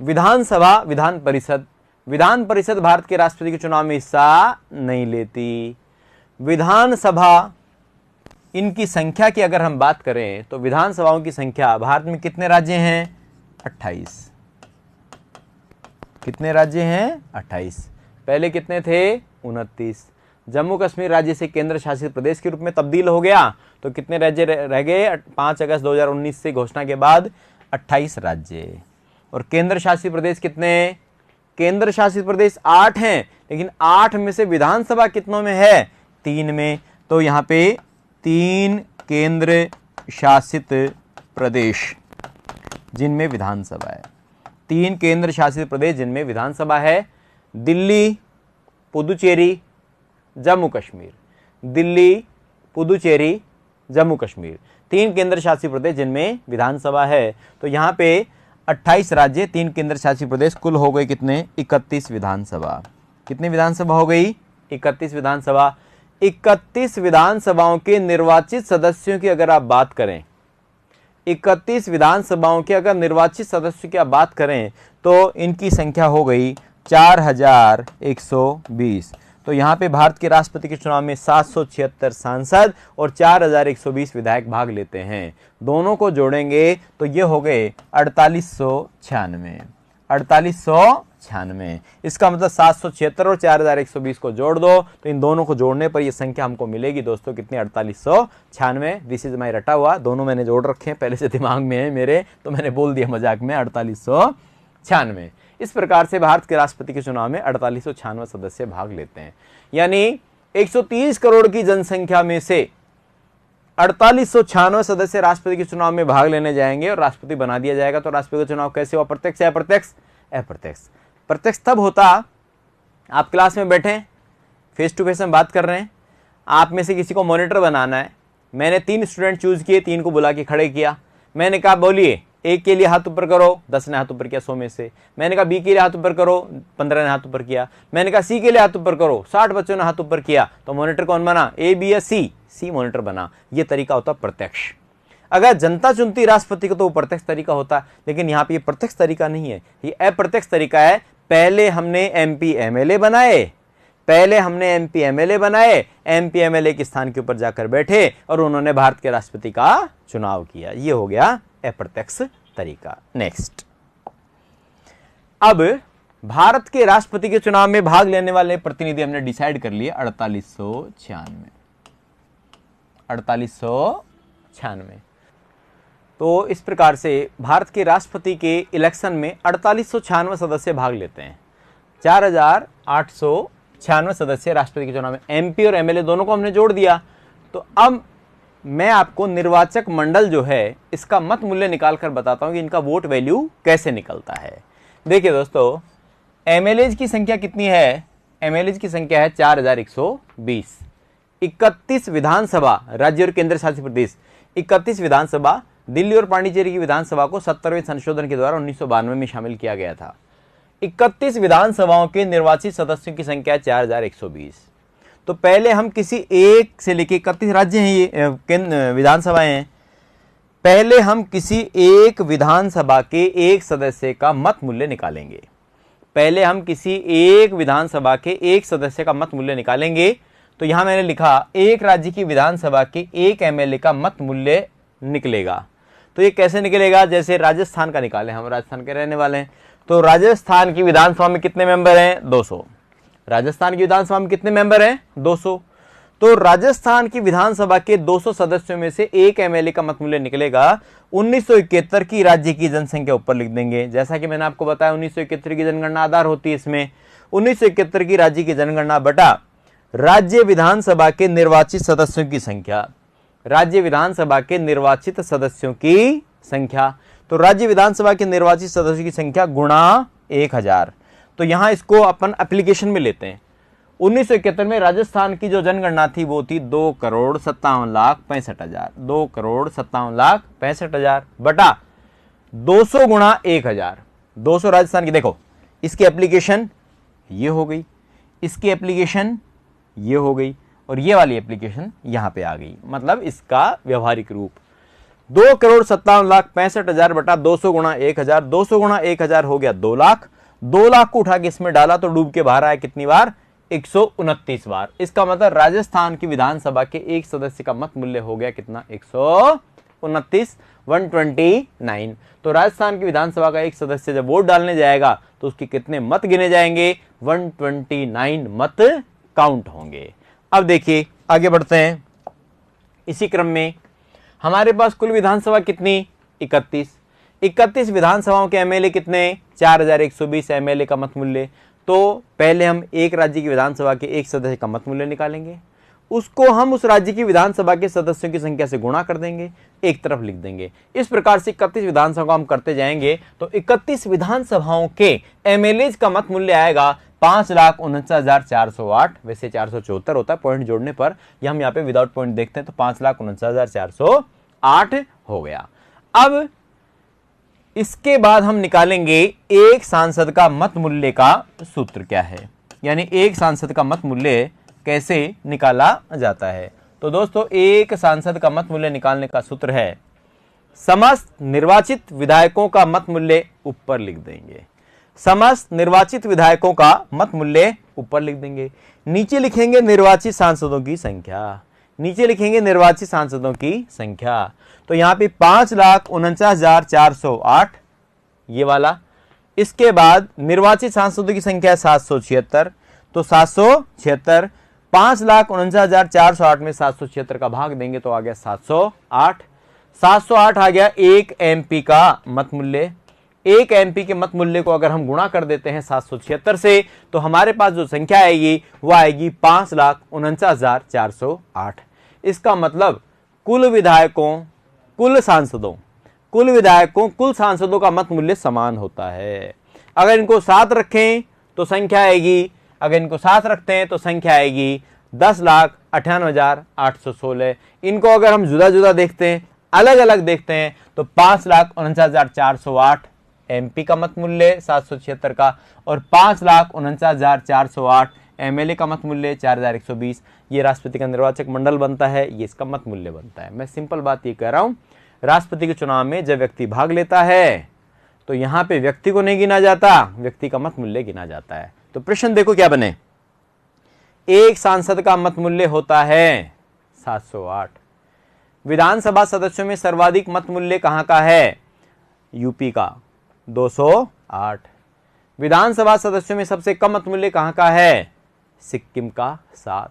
विधानसभा, विधान परिषद। विधान परिषद भारत के राष्ट्रपति के चुनाव में हिस्सा नहीं लेती। विधानसभा, इनकी संख्या की अगर हम बात करें तो विधानसभाओं की संख्या भारत में कितने राज्य हैं? 28। कितने राज्य हैं? 28। पहले कितने थे? 29। जम्मू कश्मीर राज्य से केंद्र शासित प्रदेश के रूप में तब्दील हो गया तो कितने राज्य रह गए? 5 अगस्त 2019 से घोषणा के बाद 28 राज्य। और केंद्र शासित प्रदेश कितने? केंद्र शासित प्रदेश 8 हैं, लेकिन 8 में से विधानसभा कितनों में है? 3 में। तो यहाँ पे 3 केंद्र शासित प्रदेश जिनमें विधानसभा है। 3 केंद्र शासित प्रदेश जिनमें विधानसभा है। दिल्ली, पुदुचेरी, जम्मू कश्मीर। दिल्ली, पुदुचेरी, जम्मू कश्मीर, 3 केंद्र शासित प्रदेश जिनमें विधानसभा है। तो यहाँ पे 28 राज्य, 3 केंद्र शासित प्रदेश, कुल हो गए कितने? 31 विधानसभा। कितनी विधानसभा हो गई? 31 विधानसभा। 31 विधानसभाओं के निर्वाचित सदस्यों की अगर आप बात करें, 31 विधानसभाओं के अगर निर्वाचित सदस्यों की आप बात करें तो इनकी संख्या हो गई 4120। तो यहाँ पे भारत के राष्ट्रपति के चुनाव में 776 सांसद और 4120 विधायक भाग लेते हैं। दोनों को जोड़ेंगे तो ये हो गए 4896। 4896। इसका मतलब 776 और 4120 को जोड़ दो तो इन दोनों को जोड़ने पर ये संख्या हमको मिलेगी दोस्तों कितनी? 4896। दिस इज माई रटा हुआ, दोनों मैंने जोड़ रखे हैं, पहले से दिमाग में है मेरे, तो मैंने बोल दिया मजाक में 4896। इस प्रकार से भारत के राष्ट्रपति के चुनाव में 4896 सदस्य भाग लेते हैं। यानी 130 करोड़ की जनसंख्या में से 4896 सदस्य राष्ट्रपति के चुनाव में भाग लेने जाएंगे और राष्ट्रपति बना दिया जाएगा। तो राष्ट्रपति का चुनाव कैसे हुआ? प्रत्यक्ष या अप्रत्यक्ष? अप्रत्यक्ष। प्रत्यक्ष तब होता, आप क्लास में बैठे, फेस टू फेस हम बात कर रहे हैं, आप में से किसी को मॉनिटर बनाना है। मैंने 3 स्टूडेंट चूज किए, 3 को बुला के खड़े किया। मैंने कहा बोलिए, ए के लिए हाथ ऊपर करो, 10 ने हाथ ऊपर किया 100 में से। मैंने कहा बी के लिए हाथ ऊपर करो, 15 ने हाथ ऊपर किया। मैंने कहा सी के लिए हाथ ऊपर करो, 60 बच्चों ने हाथ ऊपर किया। तो मॉनिटर कौन बना? ए, बी या सी? सी मॉनिटर बना। ये तरीका होता प्रत्यक्ष। अगर जनता चुनती राष्ट्रपति को तो वो प्रत्यक्ष तरीका होता, लेकिन यहाँ पे ये प्रत्यक्ष तरीका नहीं है, ये अप्रत्यक्ष तरीका है। पहले हमने एमपी एमएलए बनाए, एमपी एमएलए के स्थान के ऊपर जाकर बैठे और उन्होंने भारत के राष्ट्रपति का चुनाव किया। ये हो गया अप्रत्यक्ष तरीका। नेक्स्ट, अब भारत के राष्ट्रपति के चुनाव में भाग लेने वाले प्रतिनिधि हमने डिसाइड कर लिए 4896। तो इस प्रकार से भारत के राष्ट्रपति के इलेक्शन में 4896 सदस्य भाग लेते हैं। 4896 सदस्य राष्ट्रपति के चुनाव में, एमपी और एमएलए दोनों को हमने जोड़ दिया। तो अब मैं आपको निर्वाचक मंडल जो है इसका मत मूल्य निकाल कर बताता हूं कि इनका वोट वैल्यू कैसे निकलता है। देखिए दोस्तों, एमएलए की संख्या कितनी है? एमएलए की संख्या है 4120। 31 विधानसभा राज्य और केंद्र शासित प्रदेश, 31 विधानसभा, दिल्ली और पांडिचेरी की विधानसभा को 70वें संशोधन के द्वारा 1992 में शामिल किया गया था। 31 विधानसभाओं के निर्वाचित सदस्यों की संख्या 4120। तो पहले हम किसी एक से लेकर 31 राज्य हैं, ये विधानसभाएं हैं। पहले हम किसी एक विधानसभा के एक सदस्य का मत मूल्य निकालेंगे। पहले हम किसी एक विधानसभा के एक सदस्य का मत मूल्य निकालेंगे। तो यहां मैंने लिखा एक राज्य की विधानसभा के एक एमएलए का मत मूल्य निकलेगा। तो ये कैसे निकलेगा? जैसे राजस्थान का निकाले, हम राजस्थान के रहने वाले हैं। तो राजस्थान की विधानसभा में कितने मेंबर हैं? 200। राजस्थान की विधानसभा में कितने मेंबर हैं? 200। तो राजस्थान की विधानसभा के 200 सदस्यों में से एक एमएलए का मत मूल्य निकलेगा। 1971 की राज्य की जनसंख्या ऊपर लिख देंगे। जैसा कि मैंने आपको बताया 1971 की जनगणना आधार होती है इसमें। 1971 की राज्य की जनगणना बटा राज्य विधानसभा के निर्वाचित सदस्यों की संख्या, राज्य विधानसभा के निर्वाचित सदस्यों की संख्या। तो राज्य विधानसभा के निर्वाचित सदस्यों की संख्या गुणा 1000। तो यहां इसको अपन एप्लीकेशन में लेते हैं। 1971 में राजस्थान की जो जनगणना थी वो थी 2,57,65,000। 2,57,65,000 बटा 200 गुणा 1000। 200 राजस्थान की, देखो इसकी एप्लीकेशन ये हो गई, इसकी एप्लीकेशन ये हो गई और ये वाली एप्लीकेशन यहां पे आ गई। मतलब इसका व्यवहारिक रूप 2,57,65,000 बटा 200 गुणा 1000। 200 गुणा 1000 हो गया 2 लाख। 2 लाख को उठा के इसमें डाला तो डूब के बाहर आया कितनी बार? 129 बार। इसका मतलब राजस्थान की विधानसभा के एक सदस्य का मत मूल्य हो गया कितना? 129, 129। तो राजस्थान की विधानसभा का एक सदस्य जब वोट डालने जाएगा तो उसके कितने मत गिने जाएंगे? 129 मत काउंट होंगे। अब देखिए आगे बढ़ते हैं। इसी क्रम में हमारे पास कुल विधानसभा कितनी? 31। 31 विधानसभाओं के एमएलए कितने? 4120 एमएलए का मत मूल्य। तो पहले हम एक राज्य की विधानसभा के एक सदस्य का मत मूल्य निकालेंगे, उसको हम उस राज्य की विधानसभा के सदस्यों की संख्या से गुणा कर देंगे, एक तरफ लिख देंगे। इस प्रकार से 31 विधानसभा हम करते जाएंगे तो 31 विधानसभाओं के एमएलए का मत मूल्य आएगा 5,49,408। वैसे 474 होता है पॉइंट जोड़ने पर, यह हम यहाँ पे विदाउट पॉइंट देखते हैं तो 5,49,408 हो गया। अब इसके बाद हम निकालेंगे एक सांसद का मत मूल्य का सूत्र क्या है, यानी एक सांसद का मत मूल्य कैसे निकाला जाता है। तो दोस्तों एक सांसद का मत मूल्य निकालने का सूत्र है समस्त निर्वाचित विधायकों का मत मूल्य ऊपर लिख देंगे। समस्त निर्वाचित विधायकों का मत मूल्य ऊपर लिख देंगे। नीचे लिखेंगे निर्वाचित सांसदों की संख्या, नीचे लिखेंगे निर्वाचित सांसदों की संख्या। तो यहां पे 5,49,408 ये वाला। इसके बाद निर्वाचित सांसदों की संख्या 776। तो 776 5,49,408 में 776 का भाग देंगे तो आ गया 708। 708 आ गया एक एमपी का मत मूल्य। एक एमपी के मत मूल्य को अगर हम गुणा कर देते हैं 776 से तो हमारे पास जो संख्या आएगी वो आएगी 5,49,408। इसका मतलब कुल विधायकों, कुल सांसदों, कुल विधायकों, कुल सांसदों का मत मूल्य समान होता है। अगर इनको साथ रखें तो संख्या आएगी, अगर इनको साथ रखते हैं तो संख्या आएगी 10,98,816। इनको अगर हम जुदा जुदा देखते हैं, अलग अलग देखते हैं तो 5,49,408 एमपी का मत मूल्य 776 का और 5,49,408 एमएलए का मत मूल्य 4120। ये राष्ट्रपति का निर्वाचक मंडल बनता है, ये इसका मत मूल्य बनता है। मैं सिंपल बात ये कह रहा हूं, राष्ट्रपति के चुनाव में जब व्यक्ति भाग लेता है तो यहां पे व्यक्ति को नहीं गिना जाता, व्यक्ति का मत मूल्य गिना जाता है। तो प्रश्न देखो क्या बने, एक सांसद का मत मूल्य होता है 708। विधानसभा सदस्यों में सर्वाधिक मत मूल्य कहां का है? यूपी का 208। विधानसभा सदस्यों में सबसे कम मत मूल्य कहां का है? सिक्किम का 7।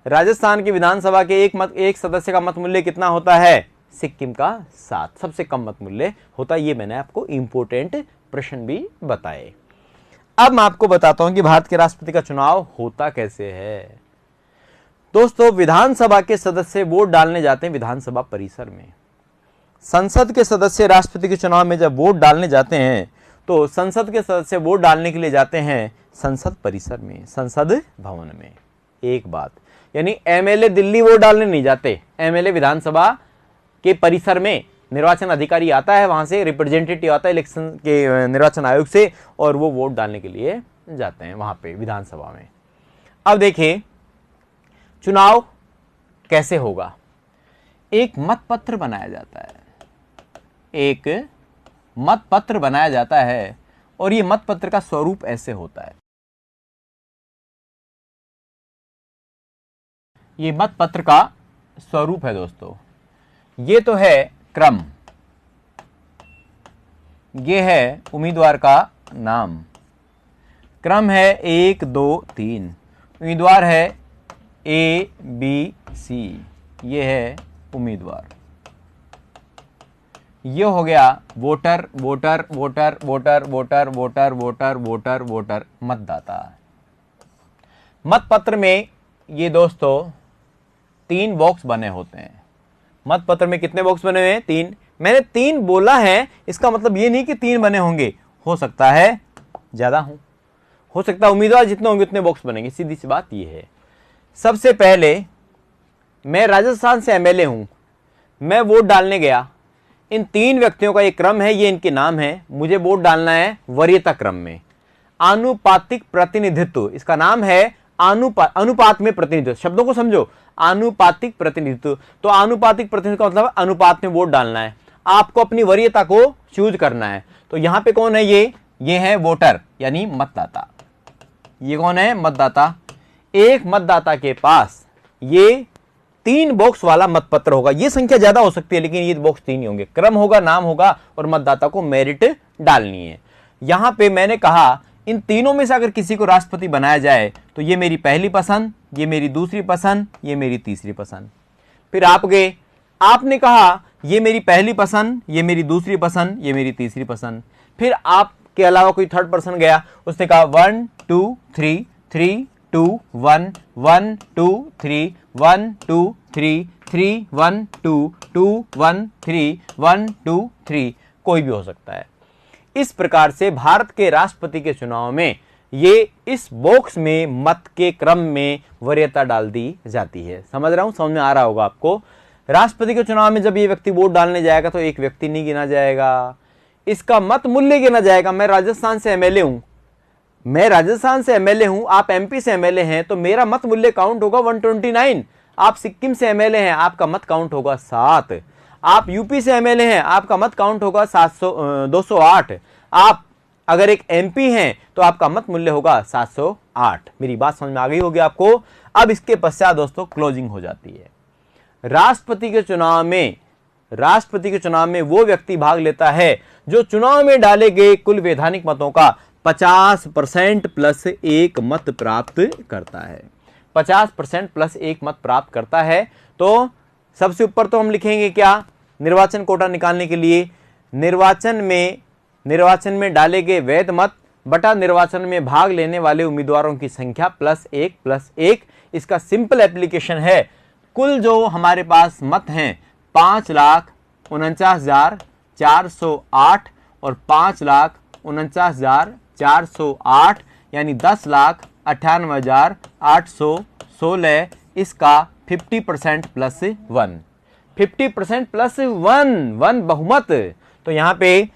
राजस्थान की विधानसभा के एक सदस्य का मत मूल्य कितना होता है? सिक्किम का 7 सबसे कम मत मूल्य होता है। ये मैंने आपको इंपोर्टेंट प्रश्न भी बताए। अब मैं आपको बताता हूं कि भारत के राष्ट्रपति का चुनाव होता कैसे है। दोस्तों, विधानसभा के सदस्य वोट डालने जाते हैं विधानसभा परिसर में। संसद के सदस्य राष्ट्रपति के चुनाव में जब वोट डालने जाते हैं तो संसद के सदस्य वोट डालने के लिए जाते हैं संसद परिसर में, संसद भवन में। एक बात, यानी एमएलए दिल्ली वोट डालने नहीं जाते, एमएलए विधानसभा के परिसर में निर्वाचन अधिकारी आता है, वहां से रिप्रेजेंटेटिव आता है इलेक्शन के निर्वाचन आयोग से, और वो वोट डालने के लिए जाते हैं वहां पे विधानसभा में। अब देखिए चुनाव कैसे होगा। एक मतपत्र बनाया जाता है, एक मतपत्र बनाया जाता है, और ये मतपत्र का स्वरूप ऐसे होता है। ये मतपत्र का स्वरूप है दोस्तों, ये तो है क्रम, ये है उम्मीदवार का नाम, क्रम है 1 2 3, उम्मीदवार है ए बी सी, ये है उम्मीदवार। ये हो गया voter voter voter voter voter voter voter voter voter मतदाता। मतपत्र में ये दोस्तों 3 बॉक्स बने होते हैं। मतपत्र में कितने बॉक्स बने हुए हैं? 3। मैंने 3 बोला है, इसका मतलब ये नहीं कि 3 बने होंगे, हो सकता है ज्यादा हो सकता है उम्मीदवार जितने होंगे उतने बॉक्स बनेंगे, सीधी सी बात ये है। सबसे पहले मैं राजस्थान से एमएलए हूं, मैं वोट डालने गया, इन 3 व्यक्तियों का ये क्रम है, ये इनके नाम है, मुझे वोट डालना है वरीयता क्रम में। आनुपातिक प्रतिनिधित्व, इसका नाम है अनुपात में प्रतिनिधित्व। शब्दों को समझो, आनुपातिक प्रतिनिधित्व। तो आनुपातिक प्रतिनिधित्व का मतलब अनुपात में वोट डालना है, आपको अपनी वरीयता को चूज करना है। तो यहां पे कौन है? ये है वोटर यानी मतदाता। ये कौन है? मतदाता। एक मतदाता के पास ये 3 बॉक्स वाला मतपत्र होगा। ये संख्या ज्यादा हो सकती है लेकिन ये बॉक्स 3 ही होंगे। क्रम होगा, नाम होगा और मतदाता को मेरिट डालनी है। यहां पे मैंने कहा इन तीनों में से अगर किसी को राष्ट्रपति बनाया जाए तो ये मेरी पहली पसंद, ये मेरी दूसरी पसंद, ये मेरी तीसरी पसंद। फिर आप गए, आपने कहा ये मेरी पहली पसंद, ये मेरी दूसरी पसंद, ये मेरी तीसरी पसंद। फिर आपके अलावा कोई थर्ड पर्सन गया, उसने कहा 1 2 3 3 2 1 1 2 3 1 2 3 3 1 2 2 1 3 1 2 3, कोई भी हो सकता है। इस प्रकार से भारत के राष्ट्रपति के चुनाव में ये इस बॉक्स में मत के क्रम में वरीयता डाल दी जाती है। समझ रहा हूं, समझ में आ रहा होगा आपको। राष्ट्रपति के चुनाव में जब ये व्यक्ति वोट डालने जाएगा तो एक व्यक्ति नहीं गिना जाएगा, इसका मत मूल्य गिना जाएगा। मैं राजस्थान से एमएलए हूं, आप एमपी से एमएलए हैं तो मेरा मत मूल्य काउंट होगा 129। आप सिक्किम से एमएलए हैं, आपका मत काउंट होगा 7। आप यूपी से एमएलए हैं, आपका मत काउंट होगा 208। आप अगर एक एमपी हैं तो आपका मत मूल्य होगा 708। मेरी बात समझ में आ गई होगी आपको। अब इसके पश्चात दोस्तों क्लोजिंग हो जाती है। राष्ट्रपति के चुनाव में वो व्यक्ति भाग लेता है जो चुनाव में डाले गए कुल वैधानिक मतों का 50% प्लस 1 मत प्राप्त करता है। 50% प्लस 1 मत प्राप्त करता है। तो सबसे ऊपर तो हम लिखेंगे क्या? निर्वाचन कोटा निकालने के लिए निर्वाचन में डाले गए वैध मत बटा निर्वाचन में भाग लेने वाले उम्मीदवारों की संख्या प्लस 1। इसका सिंपल एप्लीकेशन है, कुल जो हमारे पास मत हैं 5,49,408 और 5,49,408 यानी 10,98,816। इसका 50% प्लस 1, 50% प्लस 1 बहुमत। तो यहां पे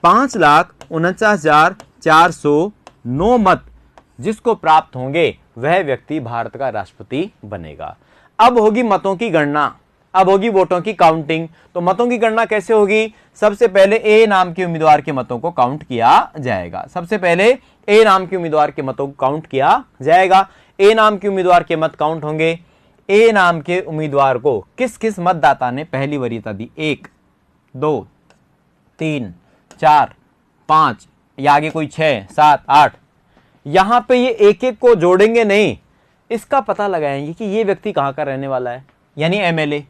5,49,409 मत जिसको प्राप्त होंगे वह व्यक्ति भारत का राष्ट्रपति बनेगा। अब होगी मतों की गणना, अब होगी वोटों की काउंटिंग। तो मतों की गणना कैसे होगी? सबसे पहले ए नाम के उम्मीदवार के मतों को काउंट किया जाएगा। ए नाम के उम्मीदवार के मतों को काउंट किया जाएगा। ए नाम के उम्मीदवार के मत काउंट होंगे। ए नाम के उम्मीदवार को किस किस मतदाता ने पहली वरीयता दी? 1 2 3 4 5 या आगे कोई 6, 7, 8, यहां पे ये एक एक को जोड़ेंगे नहीं, इसका पता लगाएंगे कि ये व्यक्ति कहां का रहने वाला है। यानी एमएलए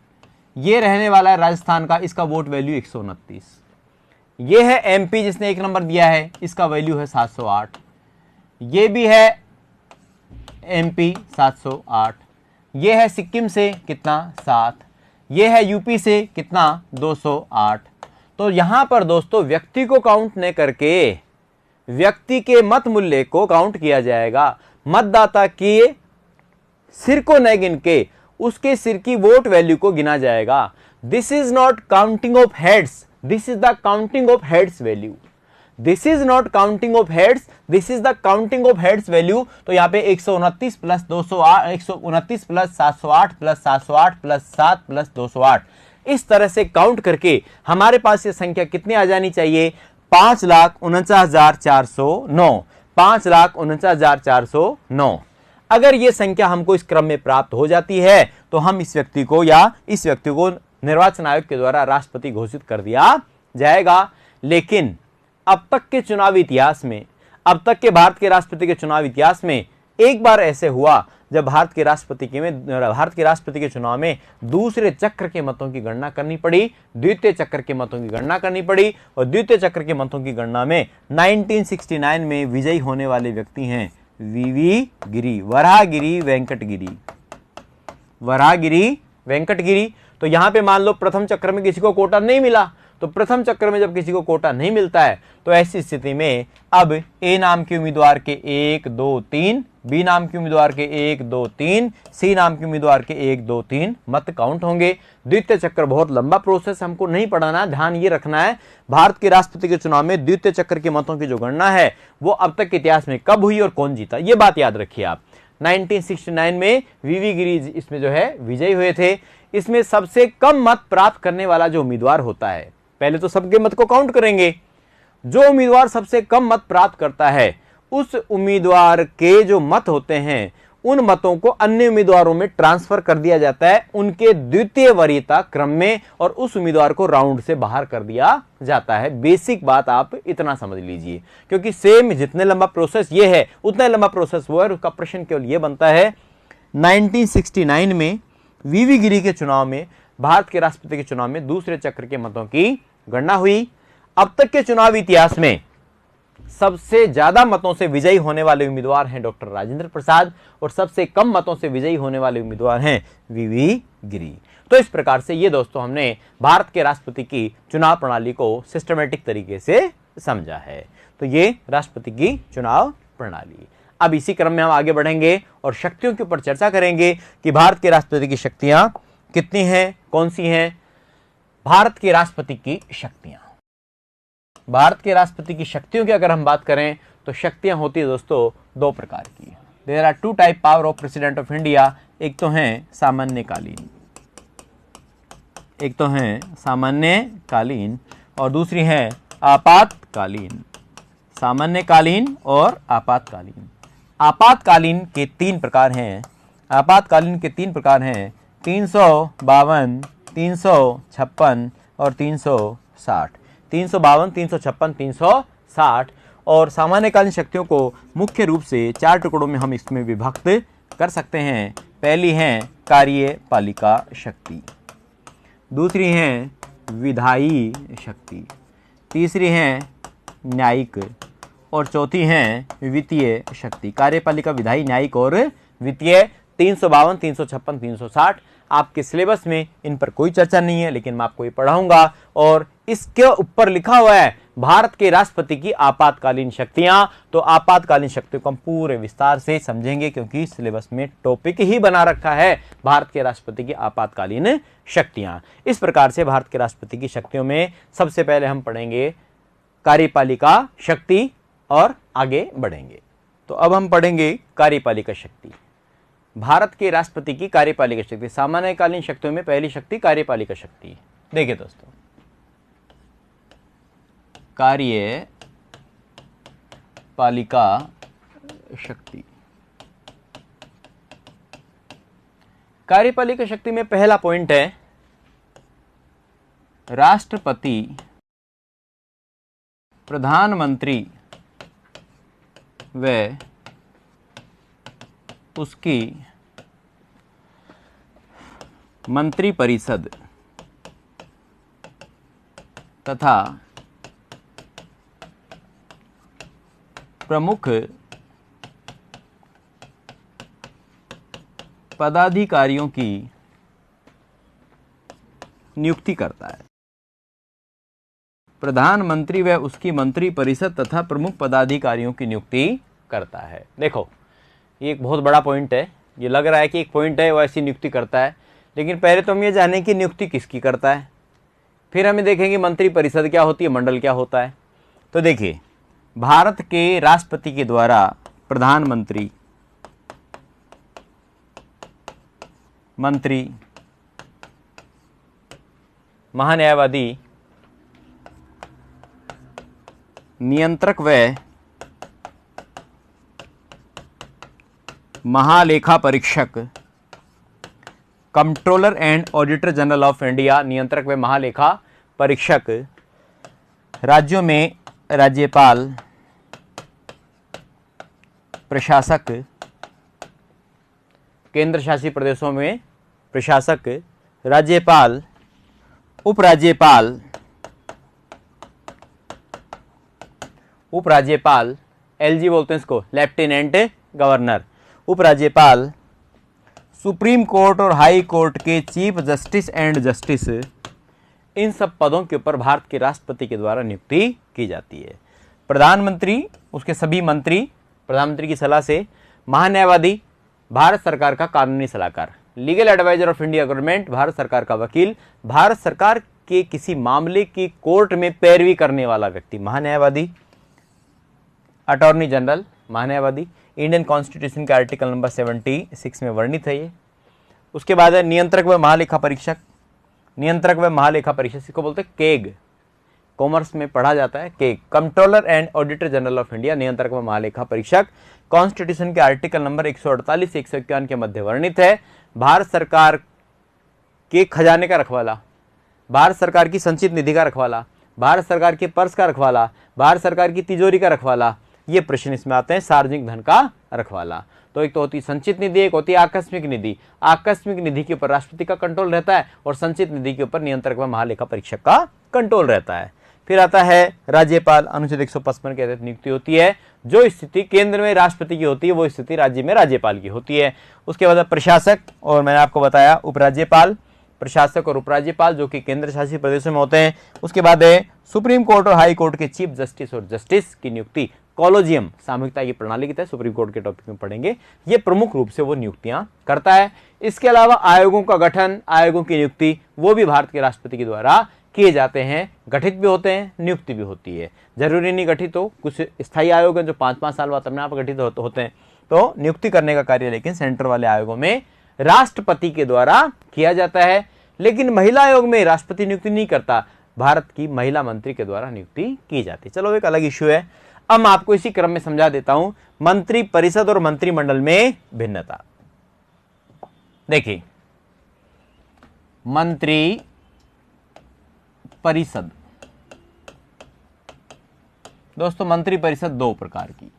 ये रहने वाला है राजस्थान का, इसका वोट वैल्यू 129। ये है एमपी जिसने 1 नंबर दिया है, इसका वैल्यू है 708। ये भी है एमपी 708। ये है सिक्किम से कितना 7। ये है यूपी से कितना 208। तो यहां पर दोस्तों व्यक्ति को काउंट नहीं करके व्यक्ति के मत मूल्य को काउंट किया जाएगा। मतदाता के सिर को न गिन के उसके सिर की वोट वैल्यू को गिना जाएगा। This is not counting of heads, this is the counting of heads value. This is not counting of heads, this is the counting of heads value. तो यहां पे 129 plus 208, 129 plus 708 plus 708 plus 7 plus 208, इस तरह से count करके हमारे पास ये संख्या कितनी आ जानी चाहिए? 5,49,409। 5,49,409। अगर ये संख्या हमको इस क्रम में प्राप्त हो जाती है तो हम इस व्यक्ति को या इस व्यक्ति को निर्वाचन आयोग के द्वारा राष्ट्रपति घोषित कर दिया जाएगा। लेकिन अब तक के चुनाव इतिहास में, अब तक के भारत के राष्ट्रपति के चुनाव इतिहास में एक बार ऐसे हुआ जब भारत के राष्ट्रपति के चुनाव में दूसरे चक्र के मतों की गणना करनी पड़ी, द्वितीय चक्र के मतों की गणना करनी पड़ी। और द्वितीय चक्र के मतों की गणना में 1969 में विजयी होने वाले व्यक्ति हैं वीवी गिरी, वराहगिरी वेंकटगिरी। तो यहां पे मान लो प्रथम चक्र में किसी को कोटा नहीं मिला, तो प्रथम चक्र में जब किसी को कोटा नहीं मिलता है तो ऐसी स्थिति में अब ए नाम के उम्मीदवार के 1, 2, 3, बी नाम के उम्मीदवार के 1, 2, 3, सी नाम के उम्मीदवार के 1, 2, 3 मत काउंट होंगे। द्वितीय चक्र बहुत लंबा प्रोसेस, हमको नहीं पढ़ाना, ध्यान ये रखना है भारत के राष्ट्रपति के चुनाव में द्वितीय चक्र के मतों की जो गणना है वो अब तक के इतिहास में कब हुई और कौन जीता, ये बात याद रखिए आप। 1969 में वीवी गिरी इसमें जो है विजयी हुए थे। इसमें सबसे कम मत प्राप्त करने वाला जो उम्मीदवार होता है, पहले तो सबके मत को काउंट करेंगे, जो उम्मीदवार सबसे कम मत प्राप्त करता है उस उम्मीदवार के जो मत होते हैं उन मतों को अन्य उम्मीदवारों में ट्रांसफर कर दिया जाता है उनके द्वितीय वरीयता क्रम में, और उस उम्मीदवार को राउंड से बाहर कर दिया जाता है। बेसिक बात आप इतना समझ लीजिए, क्योंकि सेम जितने लंबा प्रोसेस ये है उतना लंबा प्रोसेस वो है। उसका प्रश्न केवल ये बनता है 1969 में वीवी गिरी के चुनाव में, भारत के राष्ट्रपति के चुनाव में दूसरे चक्र के मतों की गणना हुई। अब तक के चुनाव इतिहास में सबसे ज्यादा मतों से विजयी होने वाले उम्मीदवार हैं डॉक्टर राजेंद्र प्रसाद, और सबसे कम मतों से विजयी होने वाले उम्मीदवार हैं वीवी गिरी। तो इस प्रकार से ये दोस्तों हमने भारत के राष्ट्रपति की चुनाव प्रणाली को सिस्टमेटिक तरीके से समझा है। तो ये राष्ट्रपति की चुनाव प्रणाली। अब इसी क्रम में हम आगे बढ़ेंगे और शक्तियों के ऊपर चर्चा करेंगे कि भारत के राष्ट्रपति की शक्तियां कितनी हैं, कौन सी हैं। भारत के राष्ट्रपति की शक्तियां, भारत के राष्ट्रपति की शक्तियों की अगर हम बात करें तो शक्तियां होती है दोस्तों दो प्रकार की। There are two type power of president of India. एक तो है सामान्यकालीन, और दूसरी है आपातकालीन। सामान्यकालीन और आपातकालीन। आपातकालीन के तीन प्रकार हैं। 352, 356 और 360। 352, 356, 360। और सामान्यकालीन शक्तियों को मुख्य रूप से 4 टुकड़ों में हम इसमें विभक्त कर सकते हैं। पहली है कार्यपालिका शक्ति, दूसरी है विधायी शक्ति, तीसरी है न्यायिक, और चौथी है वित्तीय शक्ति। कार्यपालिका, विधायी, न्यायिक और वित्तीय। 352, 356, 360 आपके सिलेबस में इन पर कोई चर्चा नहीं है, लेकिन मैं आपको ये पढ़ाऊंगा। और इसके ऊपर लिखा हुआ है भारत के राष्ट्रपति की आपातकालीन शक्तियां। तो आपातकालीन शक्तियों को हम पूरे विस्तार से समझेंगे, क्योंकि सिलेबस में टॉपिक ही बना रखा है भारत के राष्ट्रपति की आपातकालीन शक्तियां। इस प्रकार से भारत के राष्ट्रपति की शक्तियों में सबसे पहले हम पढ़ेंगे कार्यपालिका शक्ति और आगे बढ़ेंगे। तो अब हम पढ़ेंगे कार्यपालिका शक्ति। भारत के राष्ट्रपति की कार्यपालिका शक्ति। सामान्यकालीन शक्तियों में पहली शक्ति कार्यपालिका शक्ति है। देखिए दोस्तों, कार्यपालिका शक्ति। कार्यपालिका शक्ति में पहला पॉइंट है राष्ट्रपति, प्रधानमंत्री व उसकी मंत्रिपरिषद तथा प्रमुख पदाधिकारियों की नियुक्ति करता है। प्रधानमंत्री व उसकी मंत्रिपरिषद तथा प्रमुख पदाधिकारियों की नियुक्ति करता है। देखो, ये एक बहुत बड़ा पॉइंट है। ये लग रहा है कि एक पॉइंट है, वो ऐसी नियुक्ति करता है, लेकिन पहले तो हम ये जानें कि नियुक्ति किसकी करता है, फिर हमें देखेंगे मंत्रिपरिषद क्या होती है, मंडल क्या होता है। तो देखिए, भारत के राष्ट्रपति के द्वारा प्रधानमंत्री, मंत्री, महान्यायवादी, नियंत्रक व महालेखा परीक्षक, controller and auditor general of India, नियंत्रक व महालेखा परीक्षक, राज्यों में राज्यपाल, प्रशासक, केंद्र शासित प्रदेशों में प्रशासक, राज्यपाल, उपराज्यपाल, उपराज्यपाल, एलजी बोलते हैं इसको, लेफ्टिनेंट गवर्नर, उपराज्यपाल, सुप्रीम कोर्ट और हाई कोर्ट के चीफ जस्टिस एंड जस्टिस, इन सब पदों के ऊपर भारत के राष्ट्रपति के द्वारा नियुक्ति की जाती है। प्रधानमंत्री, उसके सभी मंत्री प्रधानमंत्री की सलाह से, महान्यायवादी, भारत सरकार का कानूनी सलाहकार, legal adviser of India government, भारत सरकार का वकील, भारत सरकार के किसी मामले की कोर्ट में पैरवी करने वाला व्यक्ति, महान्यायवादी, अटॉर्नी जनरल, महान्यायवादी, इंडियन कॉन्स्टिट्यूशन के आर्टिकल नंबर 76 में वर्णित है ये। उसके बाद है नियंत्रक व महालेखा परीक्षक, नियंत्रक व महालेखा परीक्षक, इसको बोलते हैं केग, कॉमर्स में पढ़ा जाता है keg, controller and auditor general of India, नियंत्रक व महालेखा परीक्षक, कॉन्स्टिट्यूशन के आर्टिकल नंबर 148 से 151 के मध्य वर्णित है। भारत सरकार के खजाने का रखवाला, भारत सरकार की संचित निधि का रखवाला, भारत सरकार के पर्स का रखवाला, भारत सरकार की तिजोरी का रखवाला, ये प्रश्न इसमें आते हैं। सार्वजनिक धन का रखवाला, तो एक तो होती संचित निधि, एक होती आकस्मिक निधि। आकस्मिक निधि के ऊपर राष्ट्रपति का कंट्रोल रहता है और संचित निधि के ऊपर नियंत्रक व महालेखा परीक्षक का कंट्रोल रहता है। फिर आता है राज्यपाल, अनुच्छेद 155 के तहत नियुक्ति होती है। जो स्थिति केंद्र में राष्ट्रपति की होती है, वो स्थिति राज्य में राज्यपाल की होती है। उसके बाद प्रशासक, और मैंने आपको बताया उपराज्यपाल, प्रशासक और उपराज्यपाल जो कि केंद्र शासित प्रदेशों में होते हैं। उसके बाद है सुप्रीम कोर्ट और हाई कोर्ट के चीफ जस्टिस और जस्टिस की नियुक्ति, कॉलोजियम, सामूहिकता की प्रणाली के तहत सुप्रीम कोर्ट के टॉपिक में पढ़ेंगे। ये प्रमुख रूप से वो नियुक्तियां करता है। इसके अलावा आयोगों का गठन, आयोगों की नियुक्ति, वो भी भारत के राष्ट्रपति के द्वारा किए जाते हैं। गठित भी होते हैं, नियुक्ति भी होती है। जरूरी नहीं गठित हो, कुछ स्थायी आयोग हैं जो 5-5 साल बाद अपने आप गठित होते हैं, तो नियुक्ति करने का कार्य लेकिन सेंटर वाले आयोगों में राष्ट्रपति के द्वारा किया जाता है। लेकिन महिला आयोग में राष्ट्रपति नियुक्ति नहीं करता, भारत की महिला मंत्री के द्वारा नियुक्ति की जाती है। चलो, एक अलग इश्यू है। अब मैं आपको इसी क्रम में समझा देता हूं मंत्री परिषद और मंत्रिमंडल में भिन्नता। देखिए, मंत्री परिषद, दोस्तों मंत्री परिषद दो प्रकार की,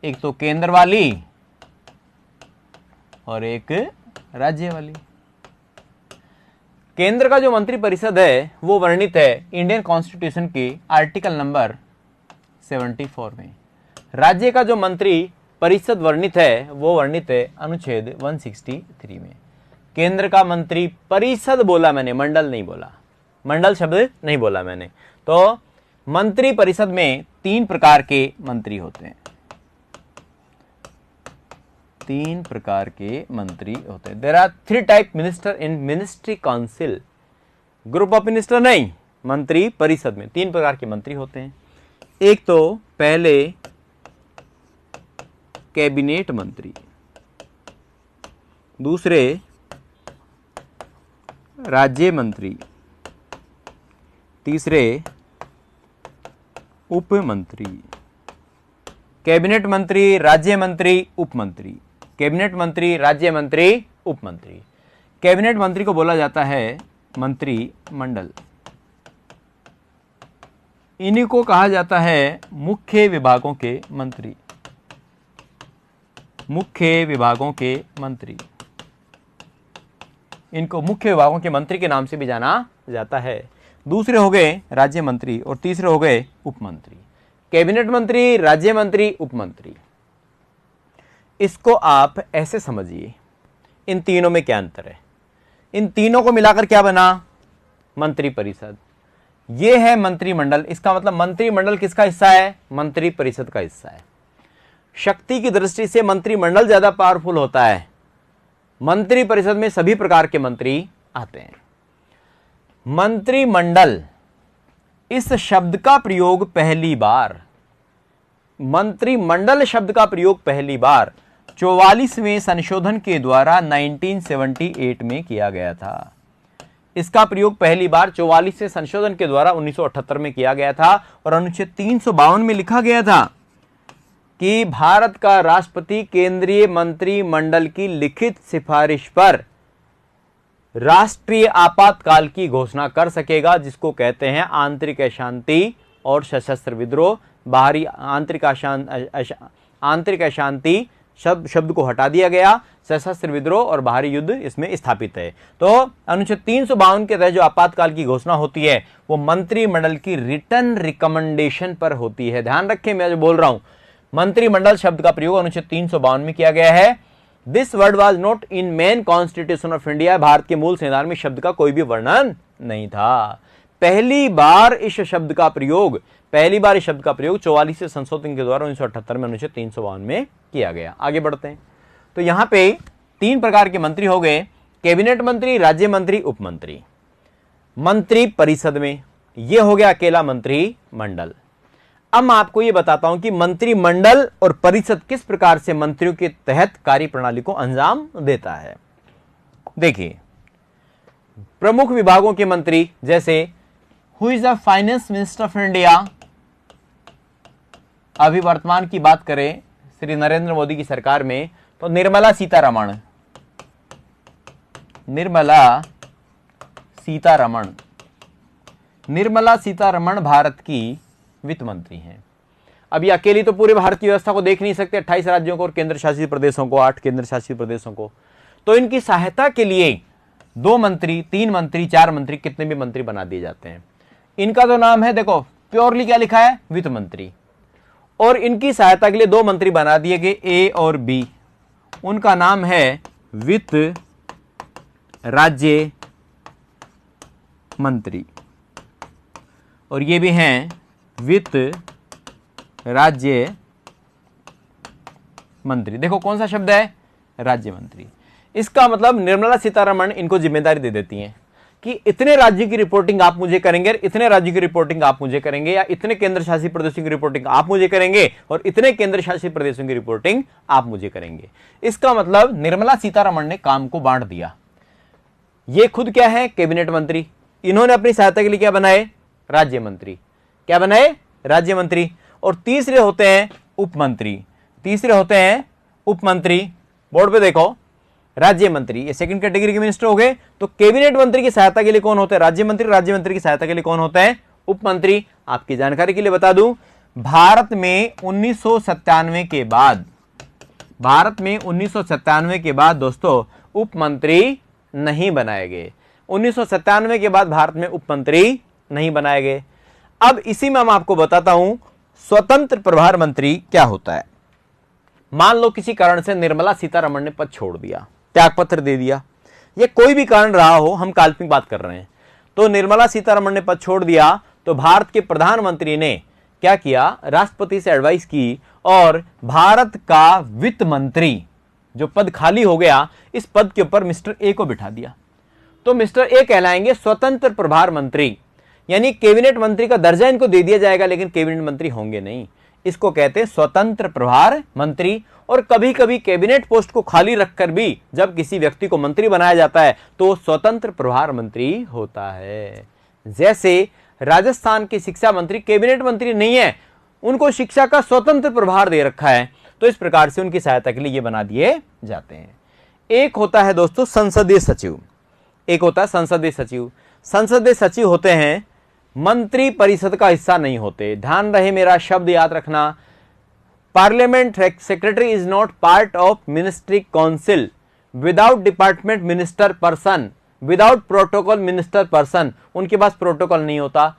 एक तो केंद्र वाली और एक राज्य वाली। केंद्र का जो मंत्री परिषद है वो वर्णित है इंडियन कॉन्स्टिट्यूशन के आर्टिकल नंबर 74 में। राज्य का जो मंत्री परिषद वर्णित है वो वर्णित है अनुच्छेद 163 में। केंद्र का मंत्री परिषद बोला मैंने, मंडल नहीं बोला, मंडल शब्द नहीं बोला मैंने। तो मंत्री परिषद में 3 प्रकार के मंत्री होते हैं, 3 प्रकार के मंत्री होते हैं। There are 3 type minister in ministry council, group of minister नहीं, मंत्री परिषद में 3 प्रकार के मंत्री होते हैं। एक तो पहले कैबिनेट मंत्री, दूसरे राज्य मंत्री, तीसरे उप मंत्री। कैबिनेट मंत्री, राज्य मंत्री, उप मंत्री, कैबिनेट मंत्री, राज्य मंत्री, उप मंत्री। कैबिनेट मंत्री को बोला जाता है मंत्रिमंडल। इन्हीं को कहा जाता है मुख्य विभागों के मंत्री। मुख्य विभागों के मंत्री। इनको मुख्य विभागों के मंत्री के नाम से भी जाना जाता है। दूसरे हो गए राज्य मंत्री और तीसरे हो गए उपमंत्री। कैबिनेट मंत्री, राज्य मंत्री, उपमंत्री। इसको आप ऐसे समझिए, इन तीनों में क्या अंतर है? इन तीनों को मिलाकर क्या बना? मंत्री परिषद। ये है मंत्रिमंडल। इसका मतलब मंत्रिमंडल किसका हिस्सा है? मंत्री परिषद का हिस्सा है। शक्ति की दृष्टि से मंत्रिमंडल ज्यादा पावरफुल होता है। मंत्री परिषद में सभी प्रकार के मंत्री आते हैं। मंत्रिमंडल, इस शब्द का प्रयोग पहली बार, मंत्रिमंडल शब्द का प्रयोग पहली बार 44वें संशोधन के द्वारा 1978 में किया गया था। इसका प्रयोग पहली बार 44वें संशोधन के द्वारा 1978 में किया गया था और अनुच्छेद 352 में लिखा गया था कि भारत का राष्ट्रपति केंद्रीय मंत्रिमंडल की लिखित सिफारिश पर राष्ट्रीय आपातकाल की घोषणा कर सकेगा, जिसको कहते हैं आंतरिक अशांति और सशस्त्र विद्रोह। बाहरी आंतरिक अशांति शब्द को हटा दिया गया, सशस्त्र विद्रोह और बाहरी युद्ध इसमें स्थापित है। तो अनुच्छेद 352 के तहत जो आपातकाल की घोषणा होती है वो मंत्रिमंडल की रिटन रिकमेंडेशन पर होती है। ध्यान रखें, मैं जो बोल रहा हूं, मंत्रिमंडल शब्द का प्रयोग अनुच्छेद 352 में किया गया है। This word was not in main constitution of India. Bharat के मूल संविधान में शब्द का कोई भी वर्णन नहीं था। पहली बार इस शब्द का प्रयोग 44वें संशोधन के द्वारा 1978 में अनुच्छेद 352 में किया गया। आगे बढ़ते हैं। तो यहां पे तीन प्रकार के मंत्री हो गए, कैबिनेट मंत्री, राज्य मंत्री, उपमंत्री। मंत्री परिषद में यह हो गया अकेला मंत्रिमंडल। अब मैं आपको यह बताता हूं कि मंत्रिमंडल और परिषद किस प्रकार से मंत्रियों के तहत कार्य प्रणाली को अंजाम देता है। देखिए, प्रमुख विभागों के मंत्री, जैसे who is the finance minister of India. अभी वर्तमान की बात करें श्री नरेंद्र मोदी की सरकार में, तो निर्मला सीतारमण। निर्मला सीतारमण भारत की वित्त मंत्री हैं। अभी अकेली तो पूरे भारत की व्यवस्था को देख नहीं सकते, 28 राज्यों को और केंद्र शासित प्रदेशों को, 8 केंद्र शासित प्रदेशों को। तो इनकी सहायता के लिए 2 मंत्री, 3 मंत्री, 4 मंत्री, कितने भी मंत्री बना दिए जाते हैं। इनका तो नाम है, देखो प्योरली क्या लिखा है, वित्त मंत्री। और इनकी सहायता के लिए 2 मंत्री बना दिए गए, ए और बी। उनका नाम है वित्त राज्य मंत्री, और ये भी हैं वित्त राज्य मंत्री। देखो कौन सा शब्द है, राज्य मंत्री। इसका मतलब निर्मला सीतारमण इनको जिम्मेदारी दे देती हैं कि इतने राज्य की रिपोर्टिंग आप मुझे करेंगे, इतने राज्य की रिपोर्टिंग आप मुझे करेंगे, या इतने केंद्र शासित प्रदेशों की रिपोर्टिंग आप मुझे करेंगे और इतने केंद्र शासित प्रदेशों की रिपोर्टिंग आप मुझे करेंगे। इसका मतलब निर्मला सीतारमण ने काम को बांट दिया। ये खुद क्या है, कैबिनेट मंत्री। इन्होंने अपनी सहायता के लिए क्या बनाए, राज्य मंत्री। क्या बनाए, राज्य मंत्री। और तीसरे होते हैं उपमंत्री। बोर्ड पे देखो, राज्य मंत्री, ये सेकंड कैटेगरी के मिनिस्टर हो गए। तो कैबिनेट मंत्री की सहायता के लिए कौन होते हैं, राज्य मंत्री। राज्य मंत्री की सहायता के लिए कौन होते हैं, उपमंत्री। आपकी जानकारी के लिए बता दूं, भारत में 1997 के बाद दोस्तों उपमंत्री नहीं बनाए गए। 1997 के बाद भारत में उपमंत्री नहीं बनाए गए। अब इसी में मैं आपको बताता हूं स्वतंत्र प्रभार मंत्री क्या होता है। मान लो किसी कारण से निर्मला सीतारमण ने पद छोड़ दिया, त्यागपत्र दे दिया, ये कोई भी कारण रहा हो, हम काल्पनिक बात कर रहे हैं। तो निर्मला सीतारमण ने पद छोड़ दिया, तो भारत के प्रधानमंत्री ने क्या किया, राष्ट्रपति से एडवाइस की और भारत का वित्त मंत्री जो पद खाली हो गया, इस पद के ऊपर मिस्टर ए को बिठा दिया। तो मिस्टर ए कहलाएंगे स्वतंत्र प्रभार मंत्री, यानी कैबिनेट मंत्री का दर्जा इनको दे दिया जाएगा, लेकिन कैबिनेट मंत्री होंगे नहीं। इसको कहते हैं स्वतंत्र प्रभार मंत्री। और कभी कभी कैबिनेट पोस्ट को खाली रखकर भी जब किसी व्यक्ति को मंत्री बनाया जाता है तो स्वतंत्र प्रभार मंत्री होता है। जैसे राजस्थान के शिक्षा मंत्री कैबिनेट मंत्री नहीं है, उनको शिक्षा का स्वतंत्र प्रभार दे रखा है। तो इस प्रकार से उनकी सहायता के लिए ये बना दिए जाते हैं। एक होता है दोस्तों संसदीय सचिव, संसदीय सचिव होते हैं, मंत्री परिषद का हिस्सा नहीं होते। ध्यान रहे, मेरा शब्द याद रखना, parliament secretary is not part of ministry council without department minister person, without protocol minister person, उनके पास प्रोटोकॉल नहीं होता।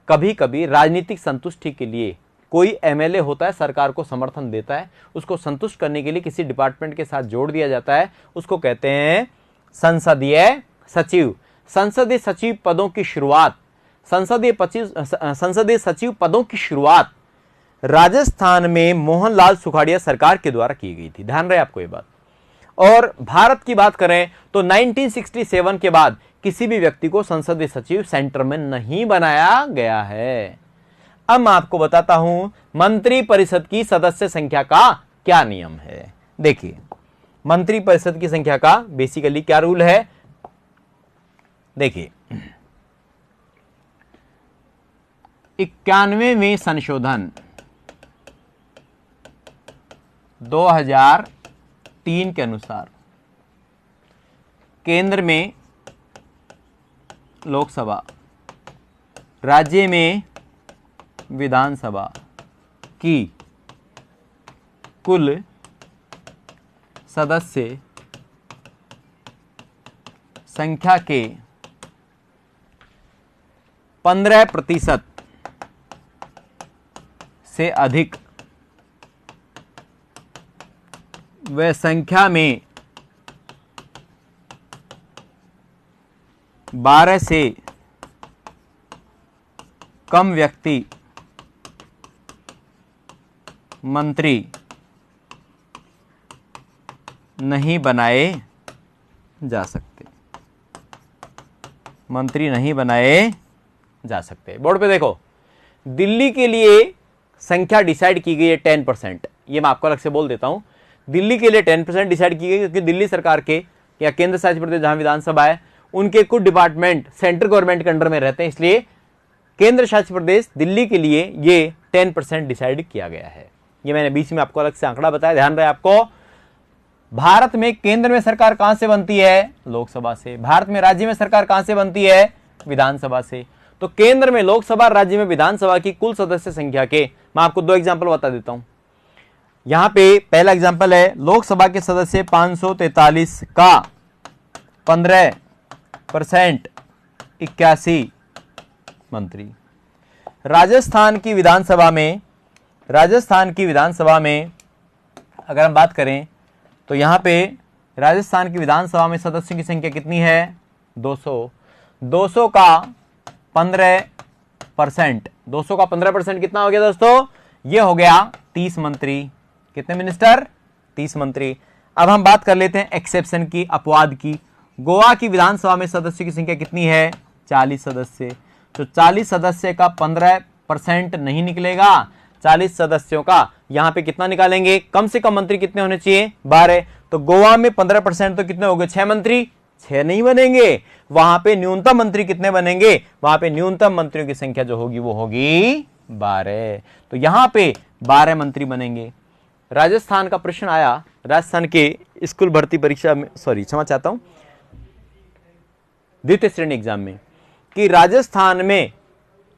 कभी कभी राजनीतिक संतुष्टि के लिए कोई एमएलए होता है, सरकार को समर्थन देता है, उसको संतुष्ट करने के लिए किसी डिपार्टमेंट के साथ जोड़ दिया जाता है, उसको कहते हैं संसदीय सचिव। संसदीय सचिव पदों की शुरुआत, संसदीय सचिव पदों की शुरुआत राजस्थान में मोहनलाल सुखाड़िया सरकार के द्वारा की गई थी, ध्यान रहे आपको ये बात। और भारत की बात करें तो 1967 के बाद किसी भी व्यक्ति को संसदीय सचिव सेंटर में नहीं बनाया गया है। अब मैं आपको बताता हूं मंत्री परिषद की सदस्य संख्या का क्या नियम है। देखिए, मंत्री परिषद की संख्या का बेसिकली क्या रूल है। देखिए, 91वें संशोधन 2003 के अनुसार केंद्र में लोकसभा, राज्य में विधानसभा की कुल सदस्य संख्या के 15% से अधिक व संख्या में 12 से कम व्यक्ति मंत्री नहीं बनाए जा सकते, मंत्री नहीं बनाए जा सकते। बोर्ड पे देखो, दिल्ली के लिए संख्या डिसाइड की गई है 10%। ये मैं आपको अलग से बोल देता हूं, दिल्ली के लिए 10% डिसाइड की गई क्योंकि दिल्ली सरकार के या केंद्र शासित प्रदेश जहां विधानसभा है उनके कुछ डिपार्टमेंट सेंट्रल गवर्नमेंट के अंडर में रहते हैं, इसलिए केंद्र शासित प्रदेश दिल्ली के लिए ये 10% डिसाइड किया गया है। ये मैंने बीच में आपको अलग से आंकड़ा बताया, ध्यान रहे आपको। भारत में केंद्र में सरकार कहां से बनती है? लोकसभा से। भारत में राज्य में सरकार कहां से बनती है? विधानसभा से। तो केंद्र में लोकसभा, राज्य में विधानसभा की कुल सदस्य संख्या के मैं आपको 2 एग्जांपल बता देता हूं। यहां पे पहला एग्जांपल है, लोकसभा के सदस्य 543 का 15% 81 मंत्री। राजस्थान की विधानसभा में अगर हम बात करें तो यहां पे राजस्थान की विधानसभा में सदस्यों की संख्या कितनी है? 200। 200 का 15%, 200 का 15% कितना हो गया दोस्तों? ये हो गया 30 मंत्री। कितने मिनिस्टर? 30 मंत्री। अब हम बात कर लेते हैं एक्सेप्शन की, अपवाद की। गोवा की विधानसभा में सदस्यों की संख्या कितनी है? 40 सदस्य। तो 40 सदस्य का 15% नहीं निकलेगा। 40 सदस्यों का यहां पे कितना निकालेंगे? कम से कम मंत्री कितने होने चाहिए? 12। तो गोवा में 15% तो कितने हो गए? 6 मंत्री। 6 नहीं बनेंगे। वहां पे न्यूनतम मंत्री कितने बनेंगे? वहां पे न्यूनतम मंत्रियों की संख्या जो होगी वो होगी 12। तो यहां पे 12 मंत्री बनेंगे। राजस्थान का प्रश्न आया, राजस्थान के स्कूल भर्ती परीक्षा में, सॉरी क्षमा चाहता हूं, द्वितीय श्रेणी एग्जाम में, कि राजस्थान में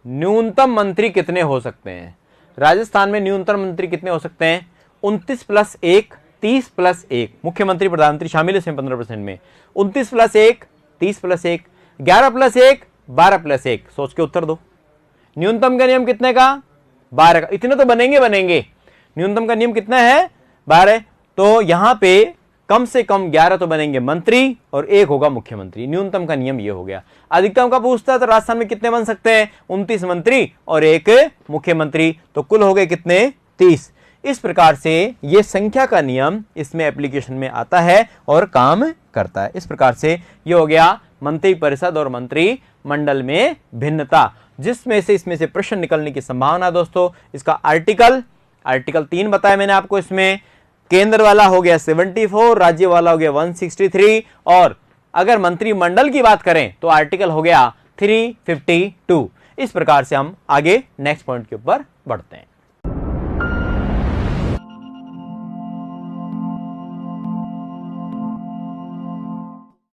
न्यूनतम मंत्री कितने हो सकते हैं? राजस्थान में न्यूनतम मंत्री कितने हो सकते हैं? 29 + 1 30 + 1, मुख्यमंत्री प्रधानमंत्री शामिल है इसमें 15% में। 29 + 1 30 + 1, 11 + 1 12 + 1। सोच के उत्तर दो। न्यूनतम का नियम कितने का? 12 का। इतने तो बनेंगे। न्यूनतम का नियम कितना है? 12। तो यहां पे कम से कम 11 तो बनेंगे मंत्री और 1 होगा मुख्यमंत्री। न्यूनतम का नियम ये हो गया। अधिकतम का पूछता है तो राजस्थान में कितने बन सकते हैं? 29 मंत्री और 1 मुख्यमंत्री। तो कुल हो गए कितने? 30। इस प्रकार से ये संख्या का नियम इसमें एप्लीकेशन में आता है और काम करता है। इस प्रकार से ये हो गया मंत्री परिषद और मंत्री मंडल में भिन्नता, जिसमें से इसमें से प्रश्न निकलने की संभावना दोस्तों। इसका आर्टिकल 3 बताया मैंने आपको। इसमें केंद्र वाला हो गया 74, राज्य वाला हो गया 163, और अगर मंत्रिमंडल की बात करें तो आर्टिकल हो गया 352। इस प्रकार से हम आगे नेक्स्ट पॉइंट के ऊपर बढ़ते हैं।